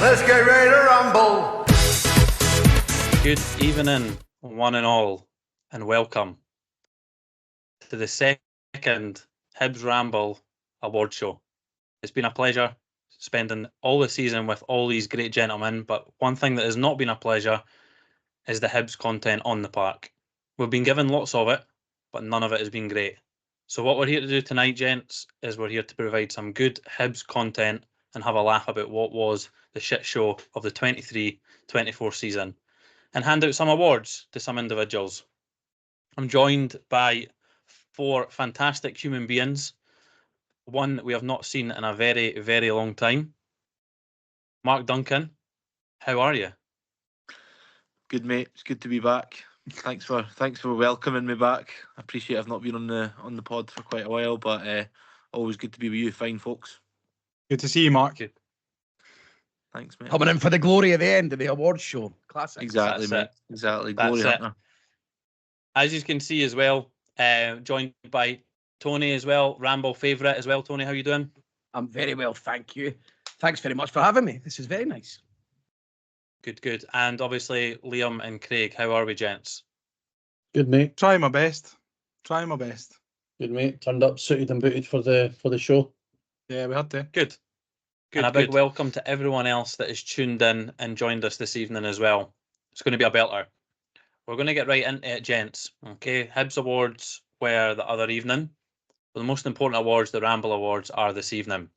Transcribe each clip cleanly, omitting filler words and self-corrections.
Let's get ready to rumble. Good evening, one and all, and welcome to the second Hibs Ramble award show. It's been a pleasure spending all the season with all these great gentlemen, but one thing that has not been a pleasure is the Hibs content on the park. We've been given lots of it, but none of it has been great. So what we're here to do tonight, gents, is we're here to provide some good Hibs content and have a laugh about what was the shit show of the 23-24 season and hand out some awards to some individuals. I'm joined by four fantastic human beings, one that we have not seen in a very, very long time. Mark Duncan, how are you? Good, mate. It's good to be back. Thanks for welcoming me back. I appreciate I've not been on the pod for quite a while, but always good to be with you, fine folks. Good to see you, Mark. Good. Thanks, mate. Coming in for the glory at the end of the awards show. Classic. Exactly, That's mate. it. Exactly. That's Glory it. hunter. As you can see as well, joined by Tony as well, Ramble favourite as well. Tony, how you doing? I'm very well, thank you. Thanks very much for having me. This is very nice. Good, good. And obviously Liam and Craig, how are we, gents? Good, mate. Trying my best. Trying my best. Good, mate. Turned up suited and booted for the show. Yeah, we had to. Good. Good, And a big good. welcome to everyone else that has tuned in and joined us this evening as well. It's going to be a belter. We're going to get right into it, gents. Okay, Hibs Awards were the other evening. But the most important awards, the Ramble Awards, are this evening.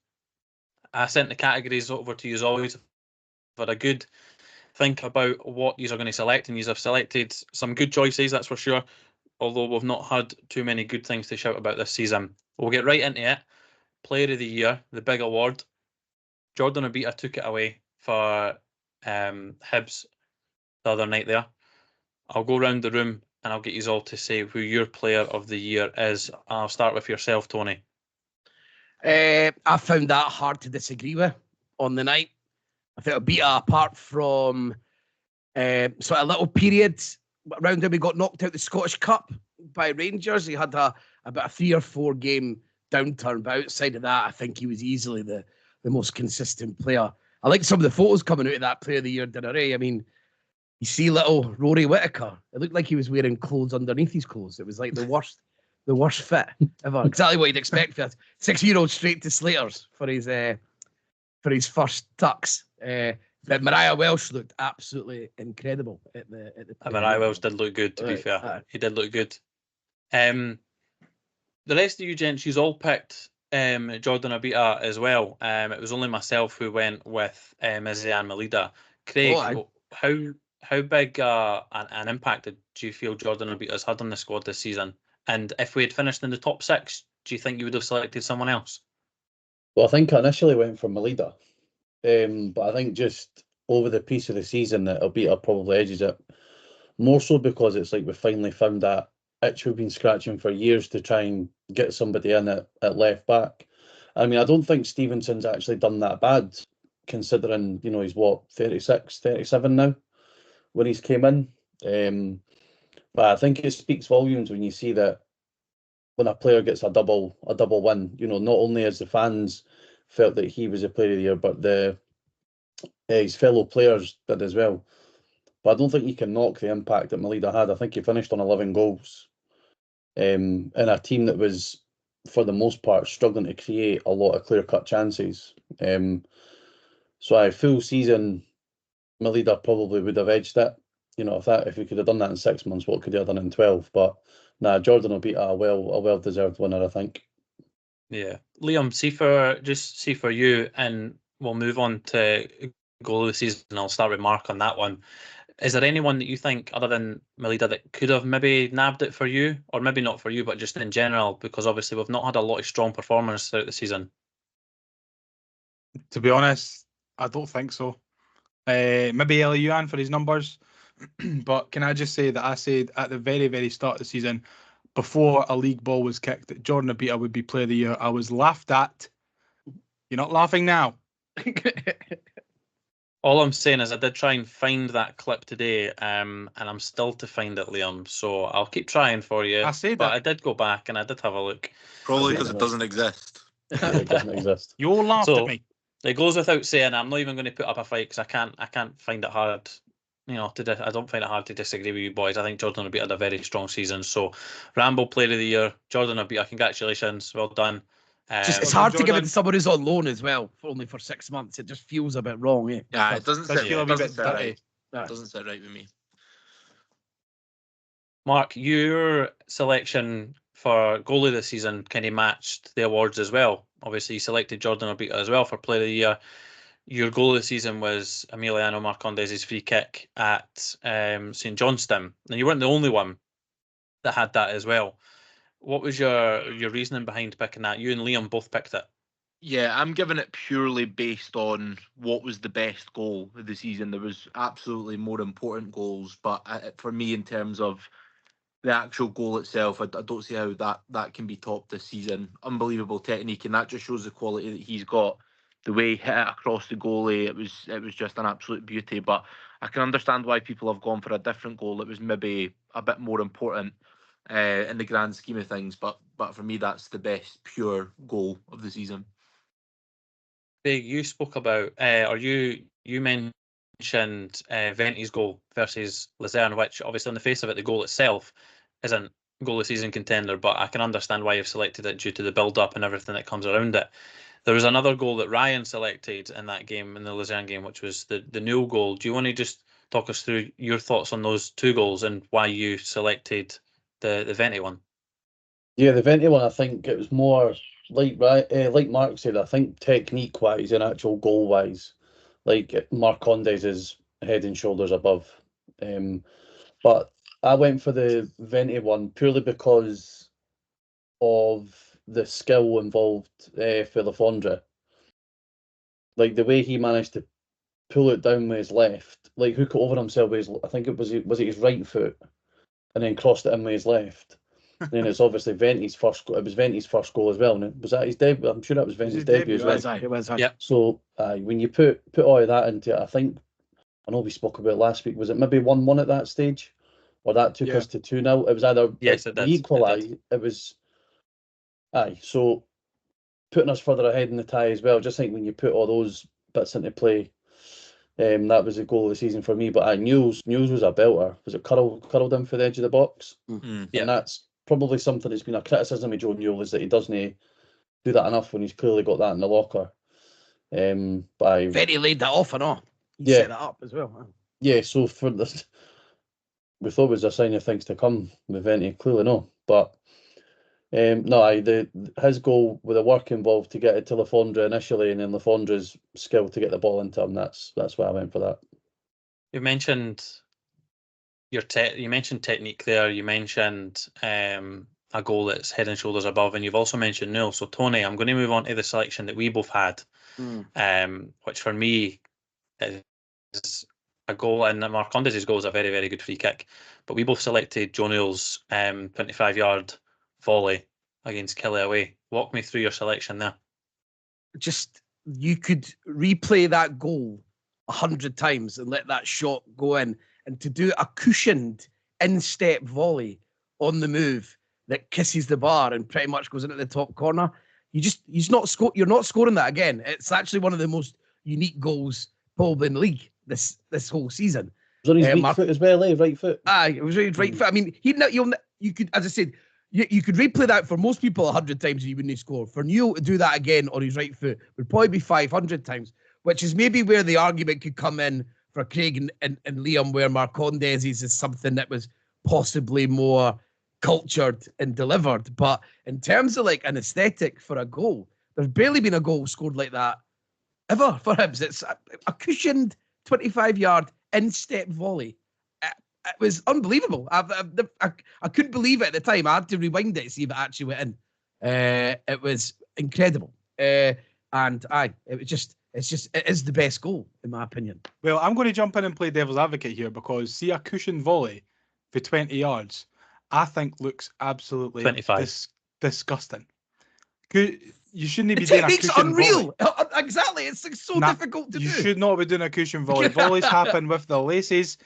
I sent the categories over to you as always for a good think about what you are going to select, and you have selected some good choices, that's for sure, although we've not had too many good things to shout about this season. We'll get right into it. Player of the Year, the big award. Jordan Obita took it away for Hibs the other night there. I'll go round the room and I'll get you all to say who your player of the year is. I'll start with yourself, Tony. I found that hard to disagree with on the night. I felt Obita, apart from sort of little periods around when we got knocked out the Scottish Cup by Rangers, he had about a 3 or 4 game downturn. But outside of that, I think he was easily the most consistent player. I like some of the photos coming out of that Player of the Year dinner. I mean, you see little Rory Whittaker. It looked like he was wearing clothes underneath his clothes. It was like the worst fit ever. Exactly what you'd expect for a 6-year-old straight to Slaters for his first tucks. But Mariah Welsh looked absolutely incredible at the Mariah Welsh did look good, to be fair. He did look good. The rest of you gents, you all picked Jordan Obita as well. It was only myself who went with Mizzian Melida. Craig, how big an impact do you feel Jordan Obita's had on the squad this season? And if we had finished in the top 6, do you think you would have selected someone else? Well, I think I initially went for Melida. But I think just over the piece of the season that Obita probably edges it. More so because it's like we finally found that itch we've been scratching for years to try and get somebody in at left back. I mean, I don't think Stevenson's actually done that bad, considering, he's 36, 37 now when he's came in. But I think it speaks volumes when you see that when a player gets a double win, not only as the fans felt that he was a player of the year, but his fellow players did as well. But I don't think you can knock the impact that Melida had. I think he finished on 11 goals in a team that was, for the most part, struggling to create a lot of clear-cut chances. So full season, Melida probably would have edged it. If we could have done that in 6 months, what could he have done in 12? But Jordan Obita, a well-deserved winner, I think. Yeah, Liam, see for you, and we'll move on to goal of the season. I'll start with Mark on that one. Is there anyone that you think, other than Melida, that could have maybe nabbed it for you, or maybe not for you, but just in general? Because obviously we've not had a lot of strong performers throughout the season. To be honest, I don't think so. Maybe Eli Yuan for his numbers. But can I just say that I said at the very, very start of the season, before a league ball was kicked, that Jordan Obita would be Player of the Year. I was laughed at. You're not laughing now. All I'm saying is I did try and find that clip today, and I'm still to find it, Liam. So I'll keep trying for you. I did go back and I did have a look. Probably because it doesn't exist. It doesn't exist. You all laughed at me. It goes without saying. I'm not even going to put up a fight because I can't find it hard. I don't find it hard to disagree with you boys. I think Jordan Obita had a very strong season. So, Ramble Player of the Year, Jordan Obita. Congratulations, well done. It's Well hard done, to give it Jordan. to someone who's on loan as well, only for 6 months. It just feels a bit wrong, eh? Yeah, it doesn't Does sit, feel a it wee doesn't bit sit dirty. right. Yeah. It doesn't sit right with me. Mark, your selection for goalie this season kind of matched the awards as well. Obviously, you selected Jordan Obita as well for Player of the Year. Your goal this season was Emiliano Marcondes' free kick at St Johnstone, and you weren't the only one that had that as well. What was your reasoning behind picking that? You and Liam both picked it. Yeah, I'm giving it purely based on what was the best goal of the season. There was absolutely more important goals, but for me, in terms of the actual goal itself, I don't see how that can be topped this season. Unbelievable technique, and that just shows the quality that he's got. The way he hit it across the goalie, it was just an absolute beauty. But I can understand why people have gone for a different goal that was maybe a bit more important in the grand scheme of things. But for me, that's the best pure goal of the season. Craig, you spoke about, or you mentioned Venti's goal versus Luzerne, which obviously on the face of it, the goal itself isn't goal of season contender, but I can understand why you've selected it due to the build-up and everything that comes around it. There was another goal that Ryan selected in that game, in the Luzerne game, which was the Newell goal. Do you want to just talk us through your thoughts on those two goals and why you selected the Venti one? Yeah, the Venti one, I think it was more like Mark said. I think technique wise and actual goal wise, like Marcondes is head and shoulders above. But I went for the Venti one purely because of the skill involved for Lafondra. Like the way he managed to pull it down with his left, like hook it over himself with his, I think it was his right foot, and then crossed it in with his left. Then it's obviously Venti's first goal. It was Venti's first goal as well. And was that his debut? I'm sure that was Venti's his debut debut, as well. It was. Yep. So when you put all of that into it, I think, I know we spoke about it last week, was it maybe 1-1 at that stage? Or that took us to 2-0? It was either Yes, it did. we equalised. It was so putting us further ahead in the tie as well. Just think when you put all those bits into play, that was the goal of the season for me. But Newell's was a belter. Was it curled in for the edge of the box? Mm. Yeah. And that's probably something that's been a criticism of Joe Newell, is that he doesn't do that enough when he's clearly got that in the locker. But Venti laid that off and all. He Yeah. set that up as well. yeah, so for this, we thought it was a sign of things to come with Venti. Clearly no, but no, his goal with the work involved to get it to Lafondra initially, and then Lafondra's skill to get the ball into him. That's why I went for that. You mentioned you mentioned technique there. You mentioned a goal that's head and shoulders above, and you've also mentioned Newell. So Tony, I'm going to move on to the selection that we both had, which for me is a goal, and Marcondes' goal is a very, very good free kick. But we both selected Joe Newell's 25-yard volley against Killie away. Walk me through your selection there. Just, you could replay that goal 100 times and let that shot go in, and to do a cushioned in-step volley on the move that kisses the bar and pretty much goes into the top corner, you're not scoring that again. It's actually one of the most unique goals probably in the league this whole season. It was on his weak foot as well, right foot. It was right foot. I mean, you could, as I said, you could replay that for most people 100 times and you wouldn't score. For Newell to do that again on his right foot would probably be 500 times, which is maybe where the argument could come in for Craig and Liam, where Marcondes is something that was possibly more cultured and delivered. But in terms of like an aesthetic for a goal, there's barely been a goal scored like that ever for Hibs. It's a cushioned 25-yard in-step volley. It was unbelievable. I couldn't believe it at the time. I had to rewind it to see if it actually went in. It was incredible. It is the best goal in my opinion. Well, I'm going to jump in and play devil's advocate here, because see a cushioned volley for 20 yards, I think looks absolutely 25. Disgusting. You shouldn't be The doing a technique's cushion unreal. volley. Exactly. It's like so difficult to do. You should not be doing a cushion volley. Volleys happen with the laces.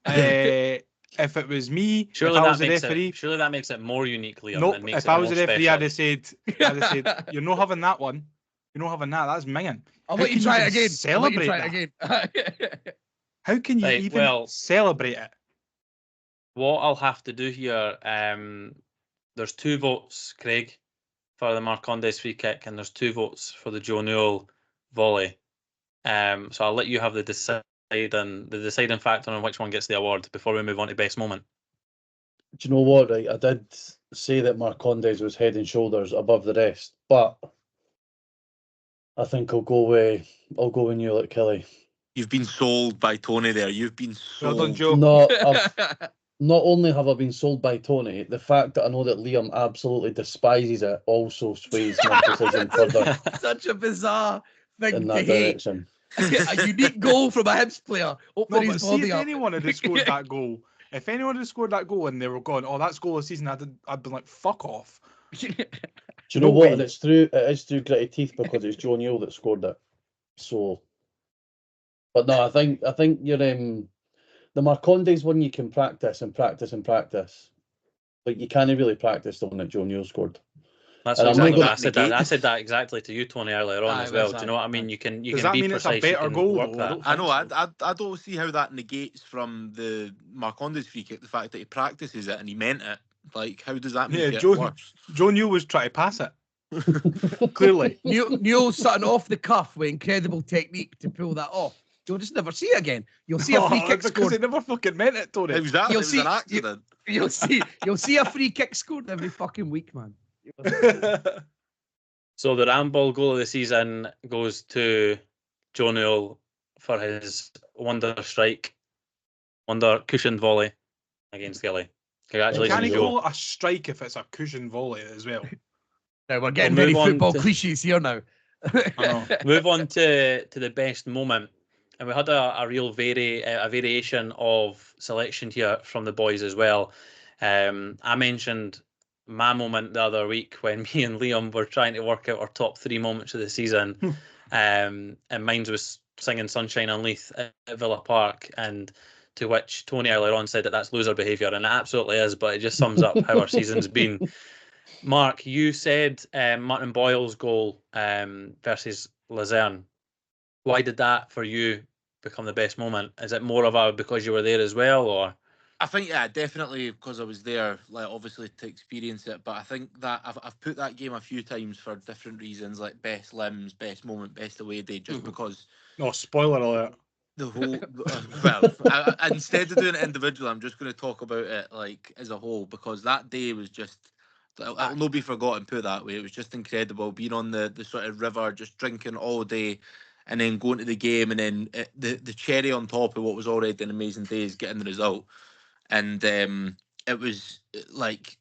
If it was me, Surely if I was that the makes referee, surely that makes it more unique, Liam. nope. And makes If it I was the more referee, special. I'd have said, you're not having that one. You're not having that. That's minging. I'll How let you can try it even again. I'll let you celebrate try it again. How can you Right, even well- celebrate it? What I'll have to do here, there's 2 votes, Craig, for the Marcondes free kick, and there's 2 votes for the Joe Newell volley. So I'll let you have the deciding factor on which one gets the award before we move on to best moment. Do you know what? Right, I did say that Marcondes was head and shoulders above the rest, but I think I'll go with Newell at Kelly. You've been sold by Tony there. You've been Well sold. done, Joe. No, not only have I been sold by Tony, the fact that I know that Liam absolutely despises it also sways my decision further Such a bizarre thing in to that hate. direction. A unique goal from a Hibs player. No, Opening but his see body if up. anyone had scored that goal. If anyone had scored that goal and they were going, "Oh, that's goal of the season," I'd been like, "Fuck off." Do you know No what? way. And it is through gritty teeth because it's Joe Newell that scored it. So, but no, I think you're the Marcondes one you can practice and practice and practice, but you can't really practice the one that Joe Newell scored. That's And I'm exactly not what I gonna- said. I said that exactly to you, Tony, earlier on Aye, as well. that's Do you know what I aye. mean? You can Does that be mean it's a precise. You better can goal, work though? that. I know. think so. I don't see how that negates from the Marcondes free kick the fact that he practices it and he meant it. Like, how does that make Yeah, it Joe- worse? Joe Newell was trying to pass it. Clearly. Newell something off the cuff with incredible technique to pull that off. You'll just never see it again. You'll see a free kick because scored. he never fucking meant it, Tony. Exactly. You'll It was see- an accident. You'll see a free kick scored every fucking week, man. So the Ramble goal of the season goes to Joe Newell for his wonder cushioned volley against Gilly. You Congratulations, can't Joe. call it a strike if it's a cushion volley as well. Now we're getting We'll very move on football to- cliches here now. I know. Move on to the best moment, and we had a real variation of selection here from the boys as well. I mentioned my moment the other week when me and Liam were trying to work out our top 3 moments of the season, and mine was singing "Sunshine on Leith" at Villa Park, and to which Tony earlier on said that that's loser behaviour, and it absolutely is, but it just sums up how our season's been. Mark, you said Martin Boyle's goal versus Luzerne. Why did that for you become the best moment? Is it more of a because you were there as well, or? I think, yeah, definitely because I was there, like obviously to experience it. But I think that I've put that game a few times for different reasons, like best limbs, best moment, best away day, just because No, spoiler alert. the whole. Instead of doing it individually, I'm just going to talk about it like as a whole because that day was just. It'll not be forgotten. Put it that way, it was just incredible being on the sort of river, just drinking all day, and then going to the game, and then the cherry on top of what was already an amazing day is getting the result. And it was like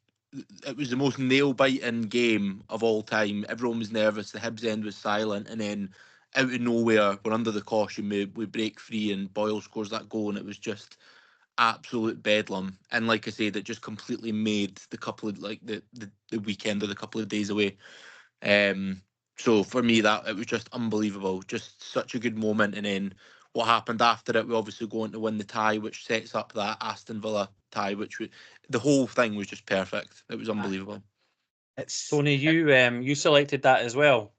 it was the most nail-biting game of all time. Everyone was nervous. The Hibs end was silent, and then out of nowhere, we're under the caution. We break free, and Boyle scores that goal, and it was just absolute bedlam. And like I said, it just completely made the couple of like the weekend or the couple of days away. So for me, that it was just unbelievable. Just such a good moment, and then. What happened after it? We obviously go on to win the tie, which sets up that Aston Villa tie. The whole thing was just perfect. It was unbelievable. It's Tony, you selected that as well.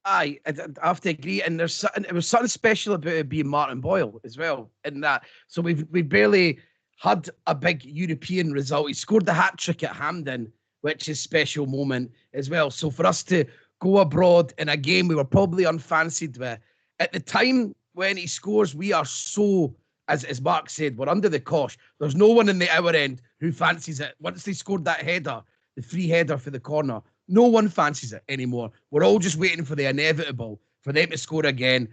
I have to agree, and there's something. It was something special about it being Martin Boyle as well. In that, so we barely had a big European result. He scored the hat trick at Hampden, which is a special moment as well. So for us to go abroad in a game we were probably unfancied with at the time. When he scores, we are so, as Mark said, we're under the cosh. There's no one in the hour end who fancies it. Once they scored that header, the free header for the corner, no one fancies it anymore. We're all just waiting for the inevitable, for them to score again,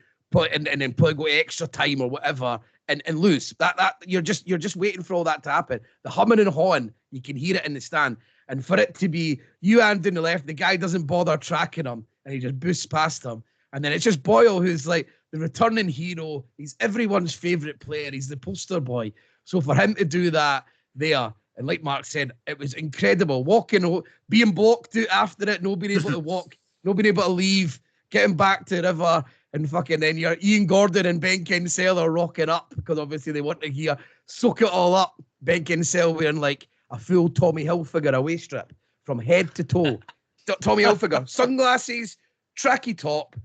and then go extra time or whatever, and lose. That you're just waiting for all that to happen. The humming and hawing, you can hear it in the stand. And for it to be you and on the left, the guy doesn't bother tracking him, and he just boosts past him. And then it's just Boyle who's like the returning hero. He's everyone's favourite player. He's the poster boy. So for him to do that there, and like Mark said, it was incredible. Walking, being blocked out after it, not being able to walk, not being able to leave, getting back to the river, and fucking then you're Ian Gordon and Ben Kinsella are rocking up because obviously they want to hear soak it all up. Ben Kinsella wearing like a full Tommy Hilfiger away strip from head to toe. Tommy Hilfiger, sunglasses, tracky top,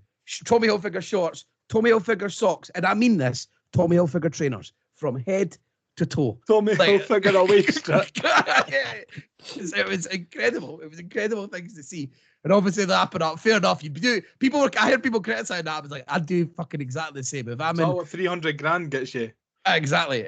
Tommy Hilfiger shorts, Tommy Hilfiger socks, and I mean this, Tommy Hilfiger trainers from head to toe. Tommy Hilfiger away strip. It was incredible. It was incredible things to see. And obviously lapping up, fair enough. You do. I heard people criticizing that. I was like, I'd do fucking exactly the same. If I'm Is that what 300 grand gets you? Exactly.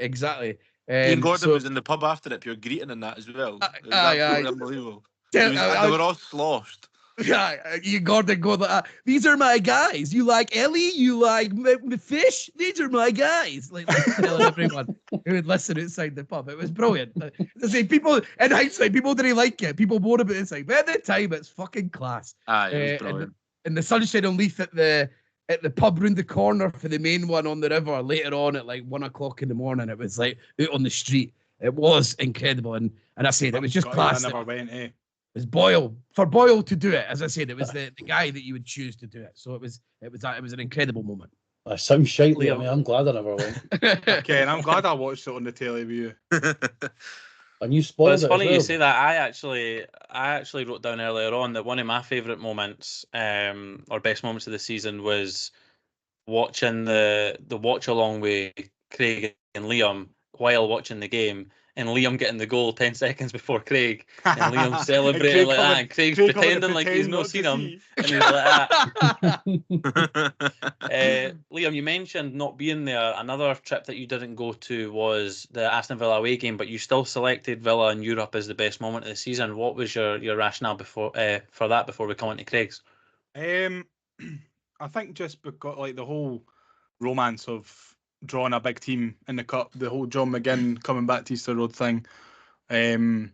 Ian Gordon was in the pub after it, pure greeting and that as well. It was absolutely unbelievable. They were all sloshed. Yeah, Ian Gordon going like that. These are my guys. You like Ellie? You like fish? These are my guys. Like telling everyone who would listen outside the pub. It was brilliant. I say people in hindsight, people didn't like it. People moaned about it. It's like, but at the time, it's fucking class. It was brilliant. And the sunshine on Leith at the pub round the corner for the main one on the river later on at like 1 o'clock in the morning. It was like out on the street. It was incredible. And I said, it was just class. I never went, eh? It was Boyle. For Boyle to do it, as I said, it was the guy that you would choose to do it. So it was an incredible moment. I sound shitely. I mean, I'm glad I never went. Okay, and I'm glad I watched it on the telly with you. And you spoiled It's it. funny as well. you say that. I actually wrote down earlier on that one of my favourite moments, or best moments of the season, was watching the watch along with Craig and Liam while watching the game, and Liam getting the goal 10 seconds before Craig, and Liam celebrating like that, and Craig's pretending like he's not seen him, and he's like that. Liam, you mentioned not being there. Another trip that you didn't go to was the Aston Villa away game, but you still selected Villa in Europe as the best moment of the season. What was your rationale for that before we come on to Craig's? I think just because like the whole romance of drawing a big team in the cup, the whole John McGinn coming back to Easter Road thing, the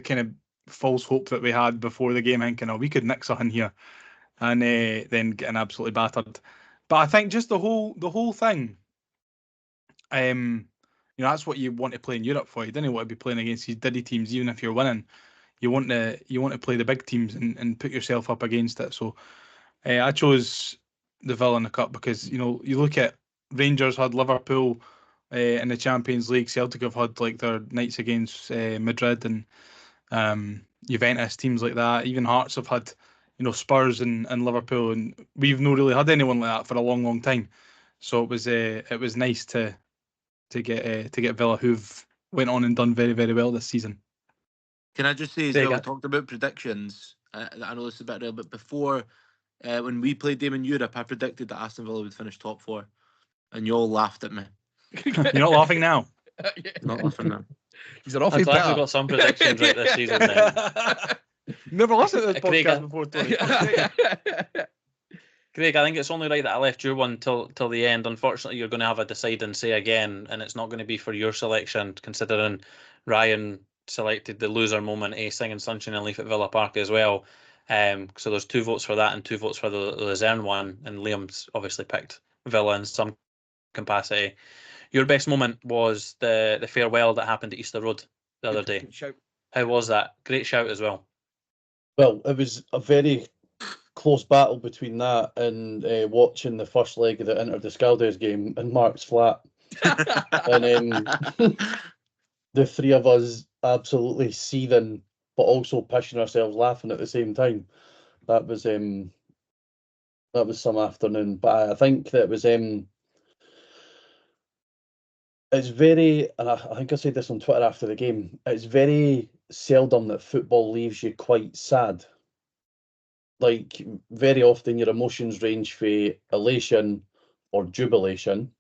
kind of false hope that we had before the game, thinking, we could nick something here, and then getting absolutely battered. But I think just the whole thing, that's what you want to play in Europe for. You didn't want to be playing against these diddy teams, even if you're winning. You want to play the big teams and put yourself up against it. So I chose the Villa in the cup because you look at Rangers had Liverpool in the Champions League. Celtic have had like their nights against Madrid and Juventus, teams like that. Even Hearts have had Spurs and Liverpool, and we've not really had anyone like that for a long time. So it was nice to get Villa, who've went on and done very, very well this season. Can I just say, as well, we talked about predictions. I know this is a bit early, but before, when we played them in Europe, I predicted that Aston Villa would finish top 4, and you all laughed at me. You're not laughing now. Not laughing now. He's an awful I'm glad we got some predictions right this season. Then. Never listened to this podcast before, Tony. Craig, I think it's only right that I left your one till the end. Unfortunately, you're going to have a decide and say again, and it's not going to be for your selection, considering Ryan selected the loser moment, singing Sunshine and Leaf at Villa Park as well. So there's 2 votes for that and 2 votes for the Luzerne one, and Liam's obviously picked Villa in some capacity. Your best moment was the farewell that happened at Easter Road the other day. How was that? Great shout as well. Well, it was a very close battle between that and watching the first leg of the Inter Descaldes game in Mark's flat. And the 3 of us absolutely seething, but also pissing ourselves laughing at the same time. That was some afternoon. But I think that was it's very, and I think I said this on Twitter after the game, it's very seldom that football leaves you quite sad. Like, very often your emotions range from elation or jubilation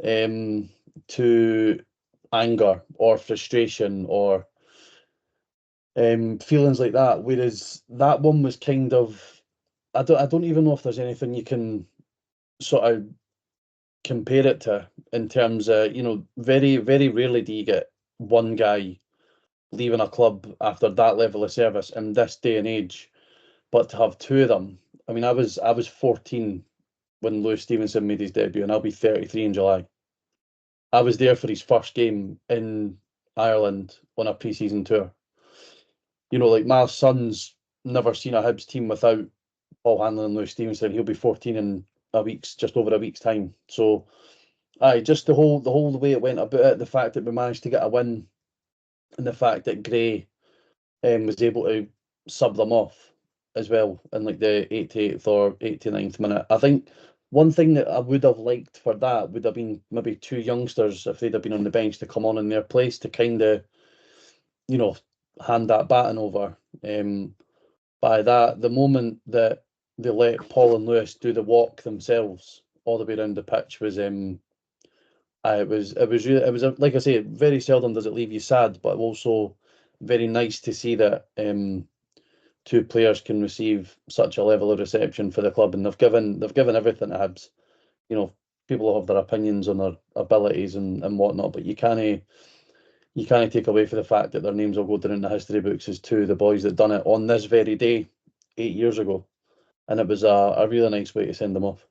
to anger or frustration or feelings like that. Whereas that one was kind of, I don't even know if there's anything you can sort of compare it to in terms of, very, very rarely do you get one guy leaving a club after that level of service in this day and age, but to have 2 of them. I mean, I was 14 when Lewis Stevenson made his debut, and I'll be 33 in July. I was there for his first game in Ireland on a pre-season tour. Like my son's never seen a Hibs team without Paul Hanlon and Lewis Stevenson. He'll be 14 in just over a week's time. So, just the whole way it went about it, the fact that we managed to get a win, and the fact that Gray was able to sub them off. as well in like the 88th or 89th minute. I think one thing that I would have liked for that would have been maybe two youngsters, if they'd have been on the bench, to come on in their place to kind of, you know, hand that baton over. By that, the moment that they let Paul and Lewis do the walk themselves all the way around the pitch was like I say, very seldom does it leave you sad, but also very nice to see that two players can receive such a level of reception for the club, and they've given everything to Hibs. You know, people have their opinions on their abilities and whatnot, but you can't take away from the fact that their names will go down in the history books as two of the boys that done it on this very day 8 years ago, and it was a really nice way to send them off.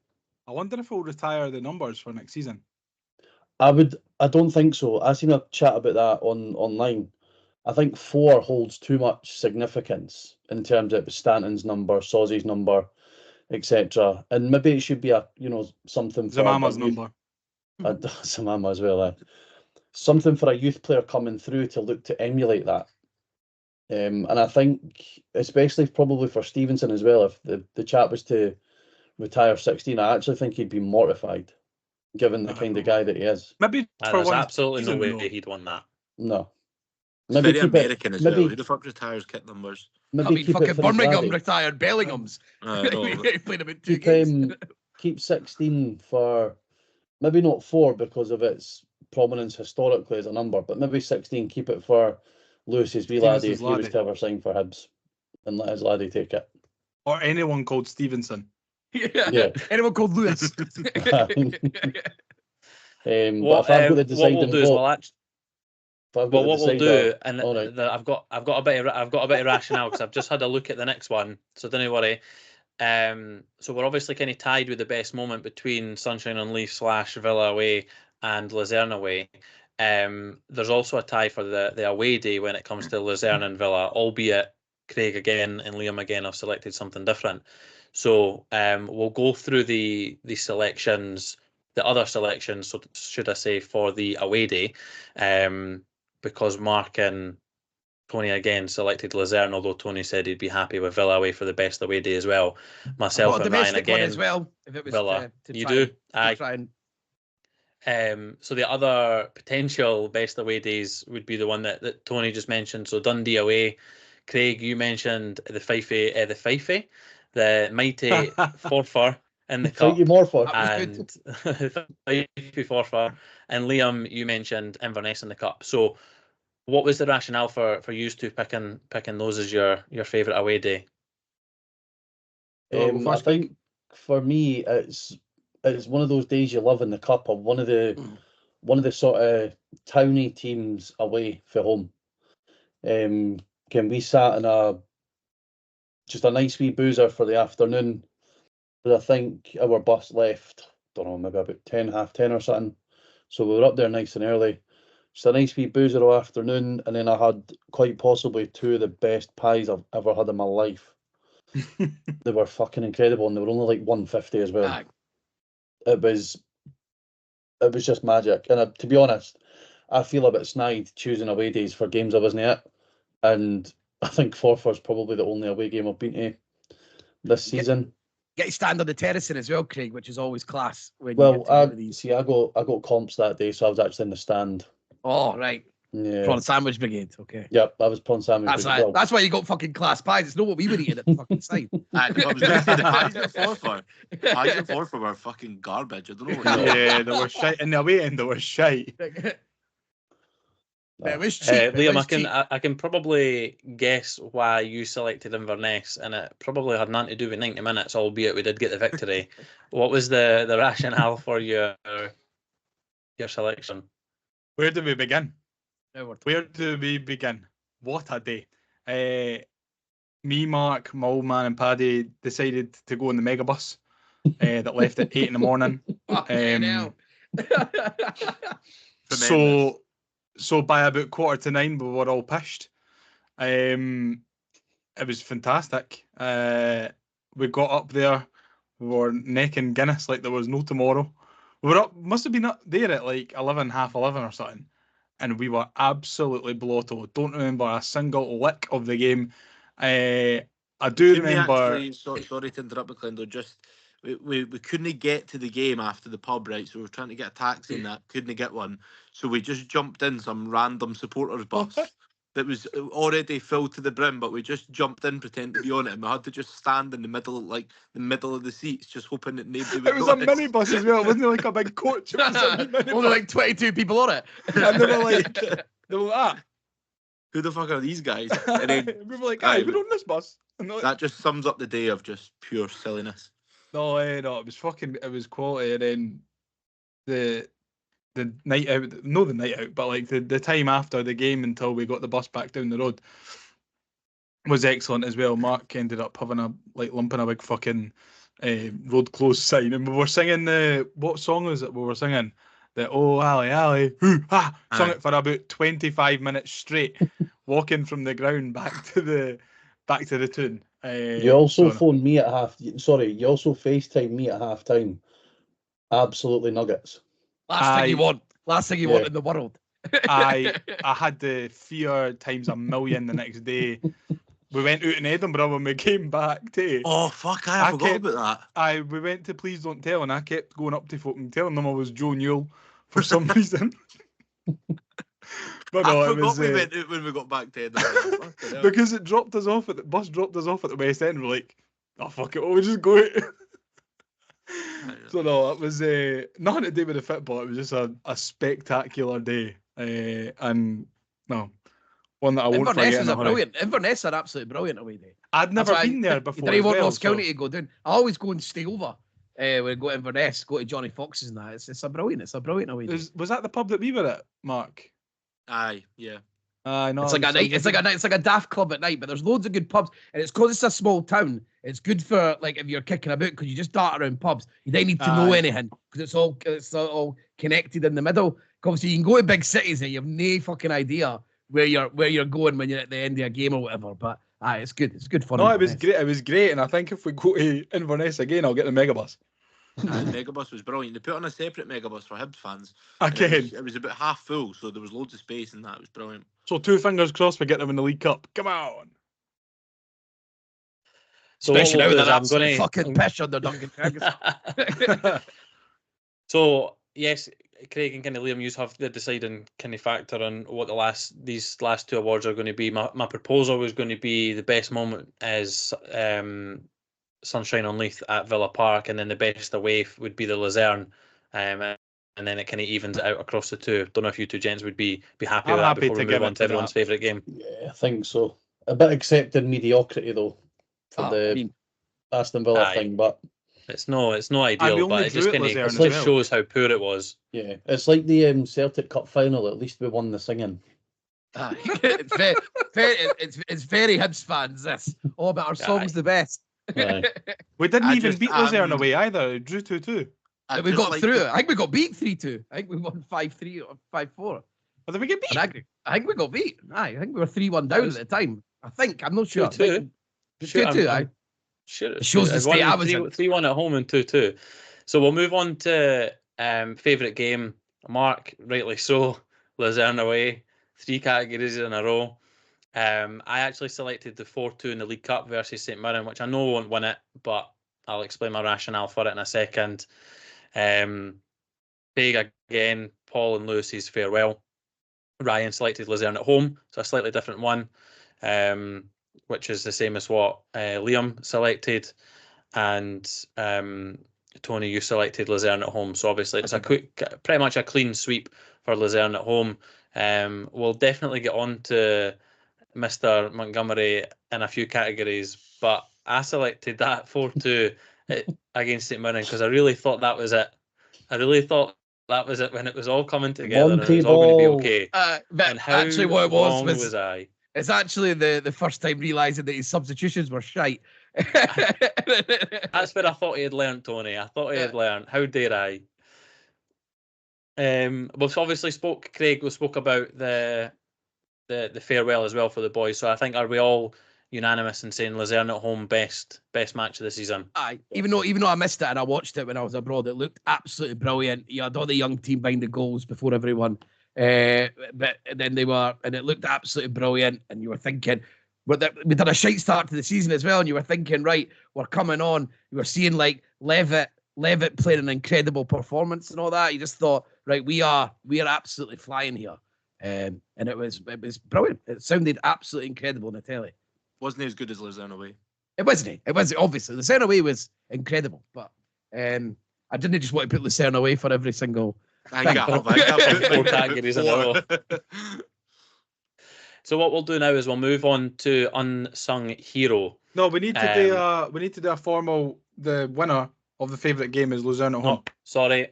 I wonder if we'll retire the numbers for next season. I don't think so. I seen a chat about that online. I think 4 holds too much significance in terms of Stanton's number, Sozzy's number, etc. And maybe it should be something for Zamama's a youth, number. Zamama as well. Something for a youth player coming through to look to emulate that. And I think, especially probably for Stevenson as well, if the chat was to retire 16, I actually think he'd be mortified, given the kind of guy that he is. Maybe for There's one absolutely no season, way he'd won that. No. It's Maybe very keep it- American as well. maybe- Who the fuck retires kit numbers? I Maybe mean, keep fucking it for his Birmingham laddie. retired Bellingham's. I know. He played about 2 Keep games. keep 16 for maybe not 4 because of its prominence historically as a number, but maybe 16. Keep it for Lewis's wee laddie if Stevenson's he was laddie. to ever sign for Hibs, and let his laddie take it. or anyone called Stevenson. Yeah. Anyone called Lewis? But if I've got the What deciding we'll do is vote, if I've got well, the what we'll decider, do, and all right. I've got a bit of rationale because I've just had a look at the next one, so don't worry. So we're obviously kind of tied with the best moment between Sunshine on Leith / Villa away and Luzerne away. There's also a tie for the away day when it comes to Luzerne and Villa, albeit Craig again and Liam again have selected something different. So we'll go through the selections, the other selections, so should I say, for the away day, because Mark and Tony again selected Luzerne, although Tony said he'd be happy with Villa away for the best away day as well. Myself Got a and Ryan domestic one again. as well. If it was Villa. to You try do? and- to Aye. try and So the other potential best away days would be the one that Tony just mentioned. So Dundee away. Craig, you mentioned the Fifey, the mighty Forfar in the Thank cup, you more for. That was and Fifey Forfar, and Liam, you mentioned Inverness in the cup. So what was the rationale for you two picking those as your favourite away day? Well, I first think for me, it's one of those days you love in the cup, of one of the sort of towny teams away for home. Can we sat in just a nice wee boozer for the afternoon? But I think our bus left, don't know, maybe about 10, half 10 or something. So we were up there nice and early. Just a nice wee boozer all afternoon, and then I had quite possibly 2 of the best pies I've ever had in my life. They were fucking incredible, and they were only like 150 as well. Aye. It was just magic. And to be honest, I feel a bit snide choosing away days for games I wasn't at, and I think Forfar's probably the only away game I've been to this season. Get to stand on the terracing as well, Craig, which is always class when you Well, get to go to these. see, I got comps that day, so I was actually in the stand. Oh, right. Yeah. Prawn sandwich brigade. Okay. Yep, I was prawn sandwich. That's right. Well, That's why you got fucking class pies. It's not what we were eating at the fucking side. I was going to say the pies at Forfar. Pies at Forfar were fucking garbage. I don't know what you're yeah, they were shite. In the away end, they were shite. It was cheap. It Liam, was cheap. I can probably guess why you selected Inverness, and it probably had nothing to do with 90 minutes, albeit we did get the victory. What was the rationale for your selection? Where do we begin? Now we're Where do we begin? What a day. Me, Mark, my old man and Paddy decided to go on the megabus that left at 8 in the morning. Fucking hell. So by about 9:15, we were all pished. It was fantastic. We got up there, we were necking Guinness like there was no tomorrow. We were up, must have been up there at like 11, half 11 or something, and we were absolutely blotto. Don't remember a single lick of the game. I do Couldn't remember. actually, sorry to interrupt, McClendon. Just we couldn't get to the game after the pub, right? So we were trying to get a taxi and that couldn't get one. So we just jumped in some random supporters bus that was already filled to the brim, but we just jumped in, pretending to be on it, and we had to just stand in the middle, like the middle of the seats, just hoping that nobody would It was a notice. minibus as well. It wasn't like a big coach. It was a wee minibus. Only like 22 people on it. And they were like, Who the fuck are these guys? And then we were like, aye, we're on this bus. And they're like, that just sums up the day of just pure silliness. no, it was fucking, it was quality. And then the night out, no, the night out, but like the time after the game until we got the bus back down the road was excellent as well. Mark ended up having lumping a big fucking road closed sign, and we were singing what song was it? We were singing the "Oh Ali Ali," sung it for about 25 minutes straight, walking from the ground back to the tune. You also phoned me at you also FaceTime me at half time. Absolutely nuggets. Last thing you want. Last thing you want in the world. I had the fear times a million the next day. We went out in Edinburgh when we came back to. Oh fuck! I forgot about that. We went to Please Don't Tell, and I kept going up to folk and telling them I was Joe Newell for some reason. But no, I forgot we went out when we got back to Edinburgh. Fucking hell. because it dropped us off at the bus dropped us off at the West End. We're like, oh fuck it, we'll just go out. So no, it was nothing to do with the football. It was just a spectacular day, and no, one that I won't Inverness forget. is a brilliant. Inverness are absolutely brilliant away day. I'd never been there before. You didn't want well, Ross County to go down. I always go and stay over. When I go to Inverness, go to Johnny Fox's and that. It's a brilliant away day. Was that the pub that we were at, Mark? Aye, yeah. I know. It's like a night. It's like a daft club at night, but there's loads of good pubs, and it's because it's a small town. It's good for like if you're kicking about because you just dart around pubs. You don't need to know anything because it's all connected in the middle. Obviously, you can go to big cities and you have no fucking idea where you're going when you're at the end of a game or whatever. But it's good. It's good fun. No, it was great. It was great, and I think if we go to Inverness again, I'll get the megabus. The megabus was brilliant. They put on a separate megabus for Hibs fans. Again, It was about half full, so there was loads of space in that. It was brilliant. so 2 fingers crossed we get them in the League Cup. Come on. So Especially now what that we'll I'm do is fucking pish on the Duncan Ferguson. So yes, Craig and Liam, you have the deciding factor on what these last two awards are going to be. My proposal was going to be the best moment is Sunshine on Leith at Villa Park, and then the best away would be the Luzerne, and then it kind of evens it out across the two. Don't know if you two gents would be happy with that before we move on to everyone's favourite game. Yeah, I think so. A bit accepting mediocrity though for the Aston Villa thing, but it's no ideal, but it just shows how poor it was. Yeah, it's like the Celtic Cup final. At least we won the singing. It's very Hibs fans. This. Oh, but our song's the best. We didn't even beat Luzerne away either. It drew 2-2. We got through. I think we got beat 3-2. I think we won 5-3 or 5-4. Or did we get beat? I think we got beat. Aye, I think we were 3-1 down at the time. I think. I'm not sure. 2-2. 2-2. Aye. Sure. It shows the state I was in. 3-1 at home and 2-2. So we'll move on to favourite game. Mark, rightly so. Luzerne away. 3 categories in a row. I actually selected the 4-2 in the League Cup versus St Mirren, which I know won't win it, but I'll explain my rationale for it in a second. Craig again, Paul and Lewis's farewell. Ryan selected Luzerne at home, so a slightly different one, which is the same as what Liam selected, and Tony, you selected Luzerne at home. So obviously it's pretty much a clean sweep for Luzerne at home. We'll definitely get on to Mr. Montgomery in a few categories, but I selected that 4-2 against St Mirren because I really thought that was it. I really thought that was it when it was all coming together and it was all going to be okay. But and how actually what it was I? It's actually the first time realising that his substitutions were shite. That's what I thought he had learnt, Tony. I thought he had learnt. How dare I? We've obviously Craig spoke about the farewell as well for the boys. So I think, are we all unanimous in saying Luzerne at home best match of the season? Aye, even though I missed it and I watched it when I was abroad, it looked absolutely brilliant. You had all the young team behind the goals before everyone, but then and it looked absolutely brilliant. And you were thinking, we did a shite start to the season as well, and you were thinking, right, we're coming on. You were seeing like Levitt playing an incredible performance and all that. You just thought, right, we are absolutely flying here, and it was brilliant. It sounded absolutely incredible on the telly. Wasn't he as good as Luzerne away? It wasn't. It was obviously the Lucerne away was incredible, but I didn't just want to put Lucerne away for every single. I think I have. I think I've Four put categories in a row. So what we'll do now is we'll move on to Unsung Hero. No, we need to do a formal. The winner of the favourite game is Luzerne at home. Oh, sorry.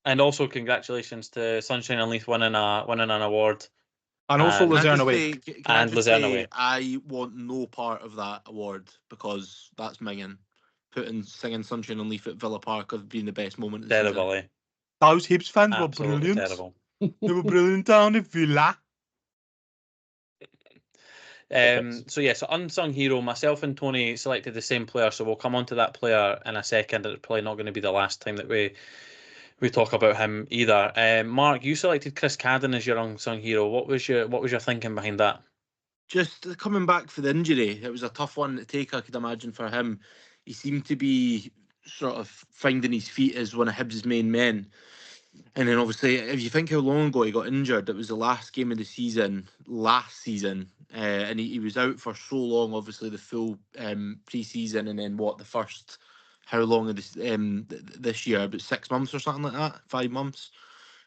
And also congratulations to Sunshine and Leith winning an award. And also And- Luzerne Can I away. just say- can And I just Luzerne say away. I want no part of that award because that's minging. Singing Sunshine and Leaf at Villa Park have been the best moment of the season. Terrible, eh? Those Hibs fans were Absolutely brilliant. terrible. They were brilliant down in Villa. So Unsung Hero, myself and Tony selected the same player, so we'll come on to that player in a second. It's probably not going to be the last time that we talk about him either. Mark, you selected Chris Cadden as your Unsung Hero. What was your thinking behind that? Just coming back for the injury, it was a tough one to take, I could imagine, for him. He seemed to be sort of finding his feet as one of Hibs' main men. And then obviously, if you think how long ago he got injured, it was the last game of the season, last season. And he was out for so long, obviously the full pre-season, and then the first, how long of this year, about 6 months or something like that, 5 months.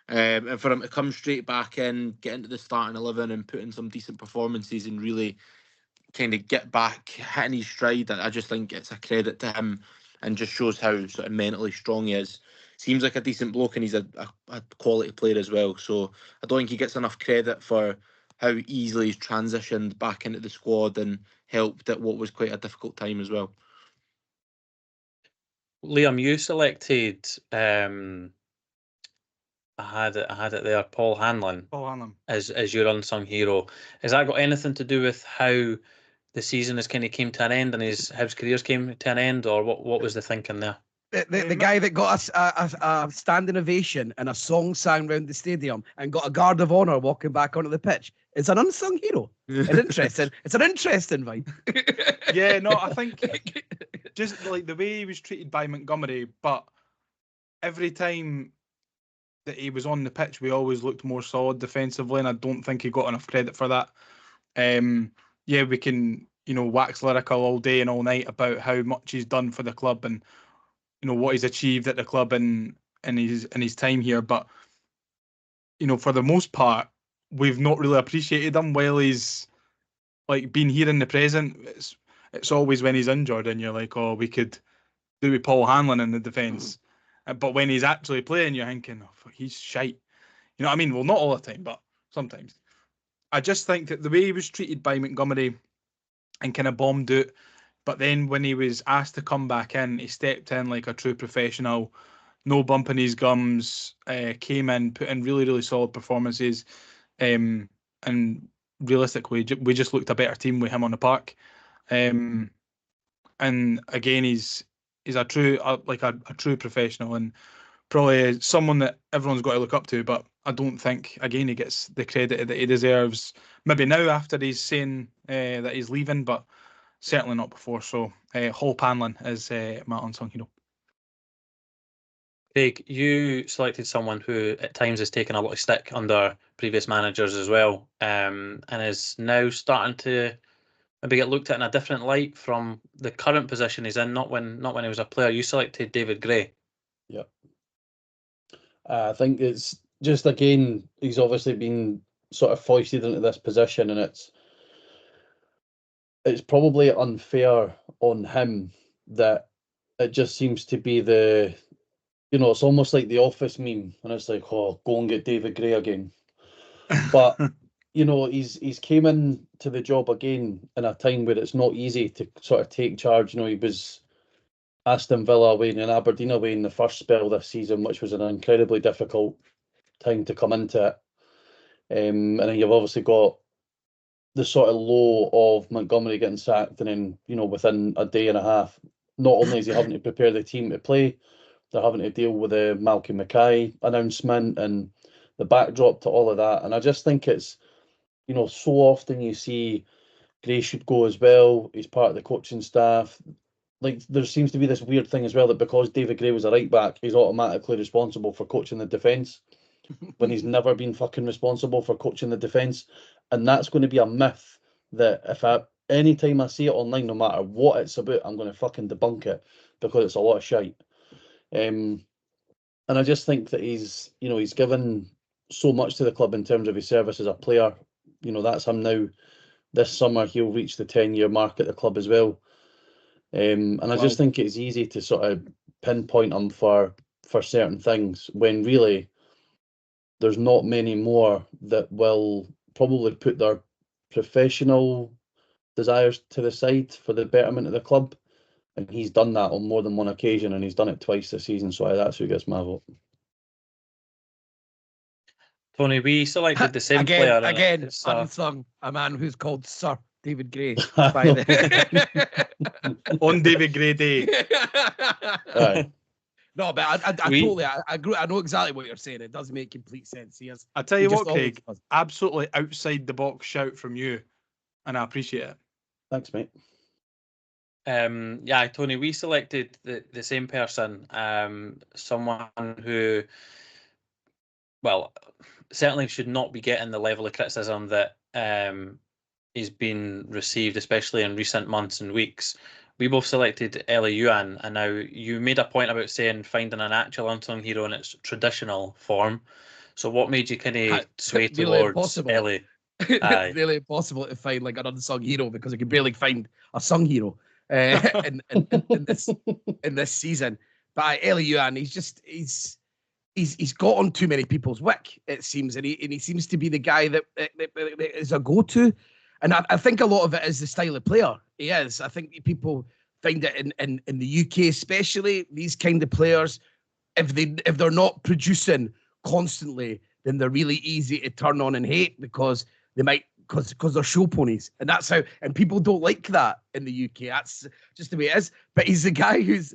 And for him to come straight back in, get into the starting 11 and put in some decent performances and really kind of get back, hitting his stride, I just think it's a credit to him and just shows how sort of mentally strong he is. Seems like a decent bloke and he's a quality player as well. So I don't think he gets enough credit for how easily he's transitioned back into the squad and helped at what was quite a difficult time as well. Liam, you selected I had it there, Paul Hanlon Oh, Hanlon. as your Unsung Hero. Has that got anything to do with how the season has kind of came to an end and his careers came to an end, or what was the thinking there? The guy that got us a standing ovation and a song sang round the stadium and got a guard of honour walking back onto the pitch is an unsung hero. It's interesting. It's an interesting vibe. Yeah, no, I think just like the way he was treated by Montgomery, but every time that he was on the pitch, we always looked more solid defensively, and I don't think he got enough credit for that. Yeah, we can, wax lyrical all day and all night about how much he's done for the club and what he's achieved at the club in his time here, but for the most part, we've not really appreciated him while he's like been here in the present. It's always when he's injured and you're like, oh, we could do with Paul Hanlon in the defence. But when he's actually playing, you're thinking, oh, he's shite. You know what I mean? Well, not all the time, but sometimes. I just think that the way he was treated by Montgomery and kind of bombed out, but then when he was asked to come back in, he stepped in like a true professional, no bumping his gums, came in, put in really, really solid performances. And realistically, we just looked a better team with him on the park. And again, he's a true a true professional and probably someone that everyone's got to look up to. But I don't think, again, he gets the credit that he deserves. Maybe now after he's saying that he's leaving, but certainly not before. So Hall Panlin is my unsung hero. Craig, you selected someone who at times has taken a lot of stick under previous managers as well, and is now starting to maybe get looked at in a different light from the current position he's in, not when he was a player. You selected David Gray. Yep. I think it's just, again, he's obviously been sort of foisted into this position, and it's probably unfair on him that it just seems to be it's almost like the Office meme, and it's like, oh, go and get David Gray again. But he's came in to the job again in a time where it's not easy to sort of take charge. He was Aston Villa away and Aberdeen away in the first spell this season, which was an incredibly difficult time to come into it. And then you've obviously got the sort of low of Montgomery getting sacked, and then within a day and a half, not only is he having to prepare the team to play, they're having to deal with the Malcolm Mackay announcement and the backdrop to all of that. And I just think it's you know, so often you see Gray should go as well. He's part of the coaching staff. Like, there seems to be this weird thing as well that because David Gray was a right back, he's automatically responsible for coaching the defence when he's never been fucking responsible for coaching the defence. And that's going to be a myth that anytime I see it online, no matter what it's about, I'm going to fucking debunk it because it's a lot of shite. And I just think that he's given so much to the club in terms of his service as a player. You know, that's him now. This summer, he'll reach the 10-year mark at the club as well. And I just think it's easy to sort of pinpoint him for certain things when really there's not many more that will probably put their professional desires to the side for the betterment of the club. And he's done that on more than one occasion, and he's done it twice this season. So that's who gets my vote. Tony, we selected the same player. Again, unsung, a man who's called Sir David Gray. On David Gray Day. Aye. No, but I totally agree. I know exactly what you're saying. It does make complete sense. I tell you what, Craig, absolutely outside the box shout from you, and I appreciate it. Thanks, mate. Yeah, Tony, we selected the same person. Someone who, well, certainly should not be getting the level of criticism that he's been received, especially in recent months and weeks. We both selected Eli Yuan, and now you made a point about saying finding an actual unsung hero in its traditional form. So what made you kind of sway towards Eli? Really impossible to find like an unsung hero because I could barely find a sung hero in this season. But Eli Yuan, he's got on too many people's wick, it seems, and he seems to be the guy that is a go-to. And I think a lot of it is the style of player he is. I think people find it in the UK especially, these kind of players, if they're not producing constantly, then they're really easy to turn on and hate because they're show ponies. And that's how, and people don't like that in the UK. That's just the way it is. But he's the guy he's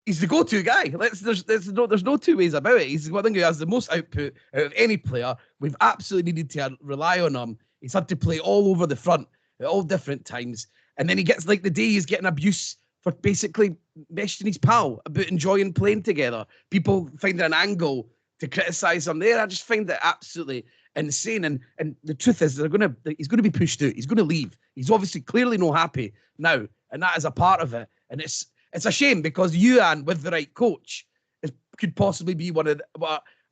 the go-to guy. There's no two ways about it. He's one thing who has the most output out of any player. We've absolutely needed to rely on him. He's had to play all over the front at all different times. And then he gets, like the day he's getting abuse for basically meshing his pal about enjoying playing together. People find an angle to criticise him there. I just find that absolutely insane. And the truth is, he's going to be pushed out. He's going to leave. He's obviously clearly not happy now. And that is a part of it. And it's a shame because Yuan, with the right coach, could possibly be one of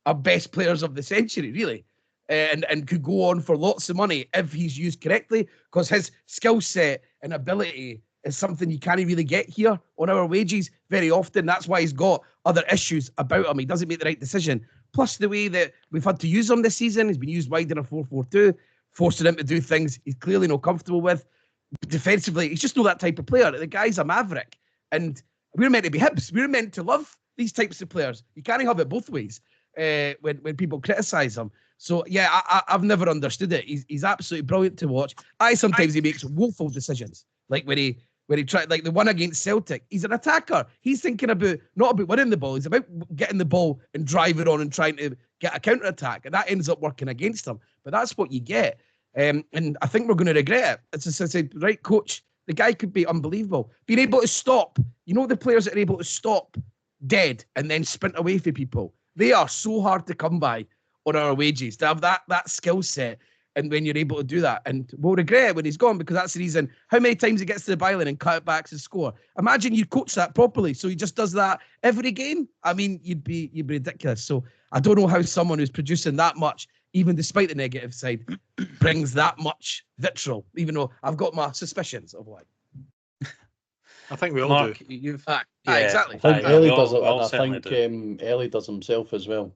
our best players of the century, really. And could go on for lots of money if he's used correctly, because his skill set and ability is something you can't really get here on our wages very often. That's why he's got other issues about him. He doesn't make the right decision. Plus, the way that we've had to use him this season, he's been used wide in a 4-4-2, forcing him to do things he's clearly not comfortable with. Defensively, he's just not that type of player. The guy's a maverick. And we're meant to be Hibs. We're meant to love these types of players. You can't have it both ways when people criticise him. So, yeah, I've never understood it. He's absolutely brilliant to watch. Sometimes he makes woeful decisions. Like when he tried, like the one against Celtic, he's an attacker. He's thinking not about winning the ball. He's about getting the ball and driving on and trying to get a counter-attack. And that ends up working against him. But that's what you get. And I think we're going to regret it. It's just a right coach. The guy could be unbelievable. Being able to stop, the players that are able to stop dead and then sprint away from people, they are so hard to come by on our wages, to have that skill set. And when you're able to do that, and we'll regret it when he's gone, because that's the reason how many times he gets to the byline and cut it back to score. Imagine you coach that properly, so he just does that every game. I mean, you'd be ridiculous. So I don't know how someone who's producing that much, even despite the negative side, brings that much vitriol, even though I've got my suspicions of why. I think we all Mark, do. Exactly. I think Ellie does it, and I think Ellie does himself as well.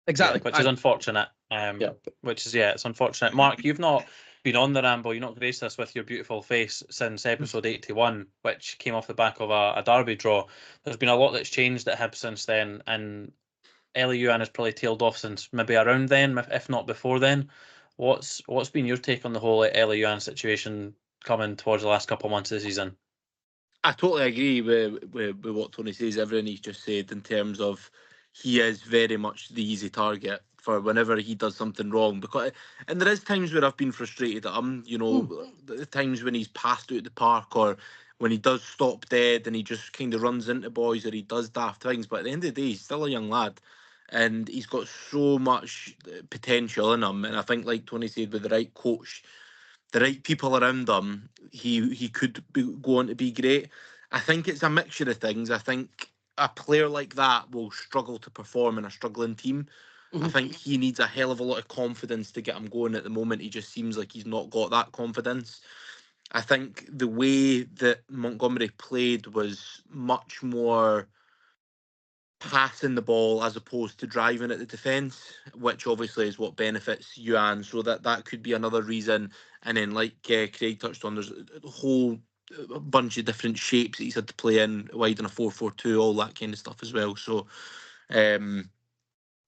Exactly. Yeah, which is unfortunate. It's unfortunate. Mark, you've not been on the Ramble. You've not graced us with your beautiful face since episode 81, which came off the back of a derby draw. There's been a lot that's changed at Hibs since then, and Eli Yuan has probably tailed off since maybe around then, if not before then. What's been your take on the whole Eli Yuan situation coming towards the last couple of months of the season? I totally agree with what Tony says, everything he's just said in terms of he is very much the easy target for whenever he does something wrong. And there is times where I've been frustrated at him, the times when he's passed out the park or when he does stop dead and he just kind of runs into boys or he does daft things. But at the end of the day, he's still a young lad and he's got so much potential in him. And I think, like Tony said, with the right coach, the right people around him, he could go on to be great. I think it's a mixture of things. I think a player like that will struggle to perform in a struggling team. I think he needs a hell of a lot of confidence to get him going. At the moment, he just seems like he's not got that confidence. I think the way that Montgomery played was much more passing the ball as opposed to driving at the defence, which obviously is what benefits Yuan. So that could be another reason. And then, like Craig touched on, there's a whole bunch of different shapes that he's had to play in, wide in a 4-4-2, all that kind of stuff as well. So I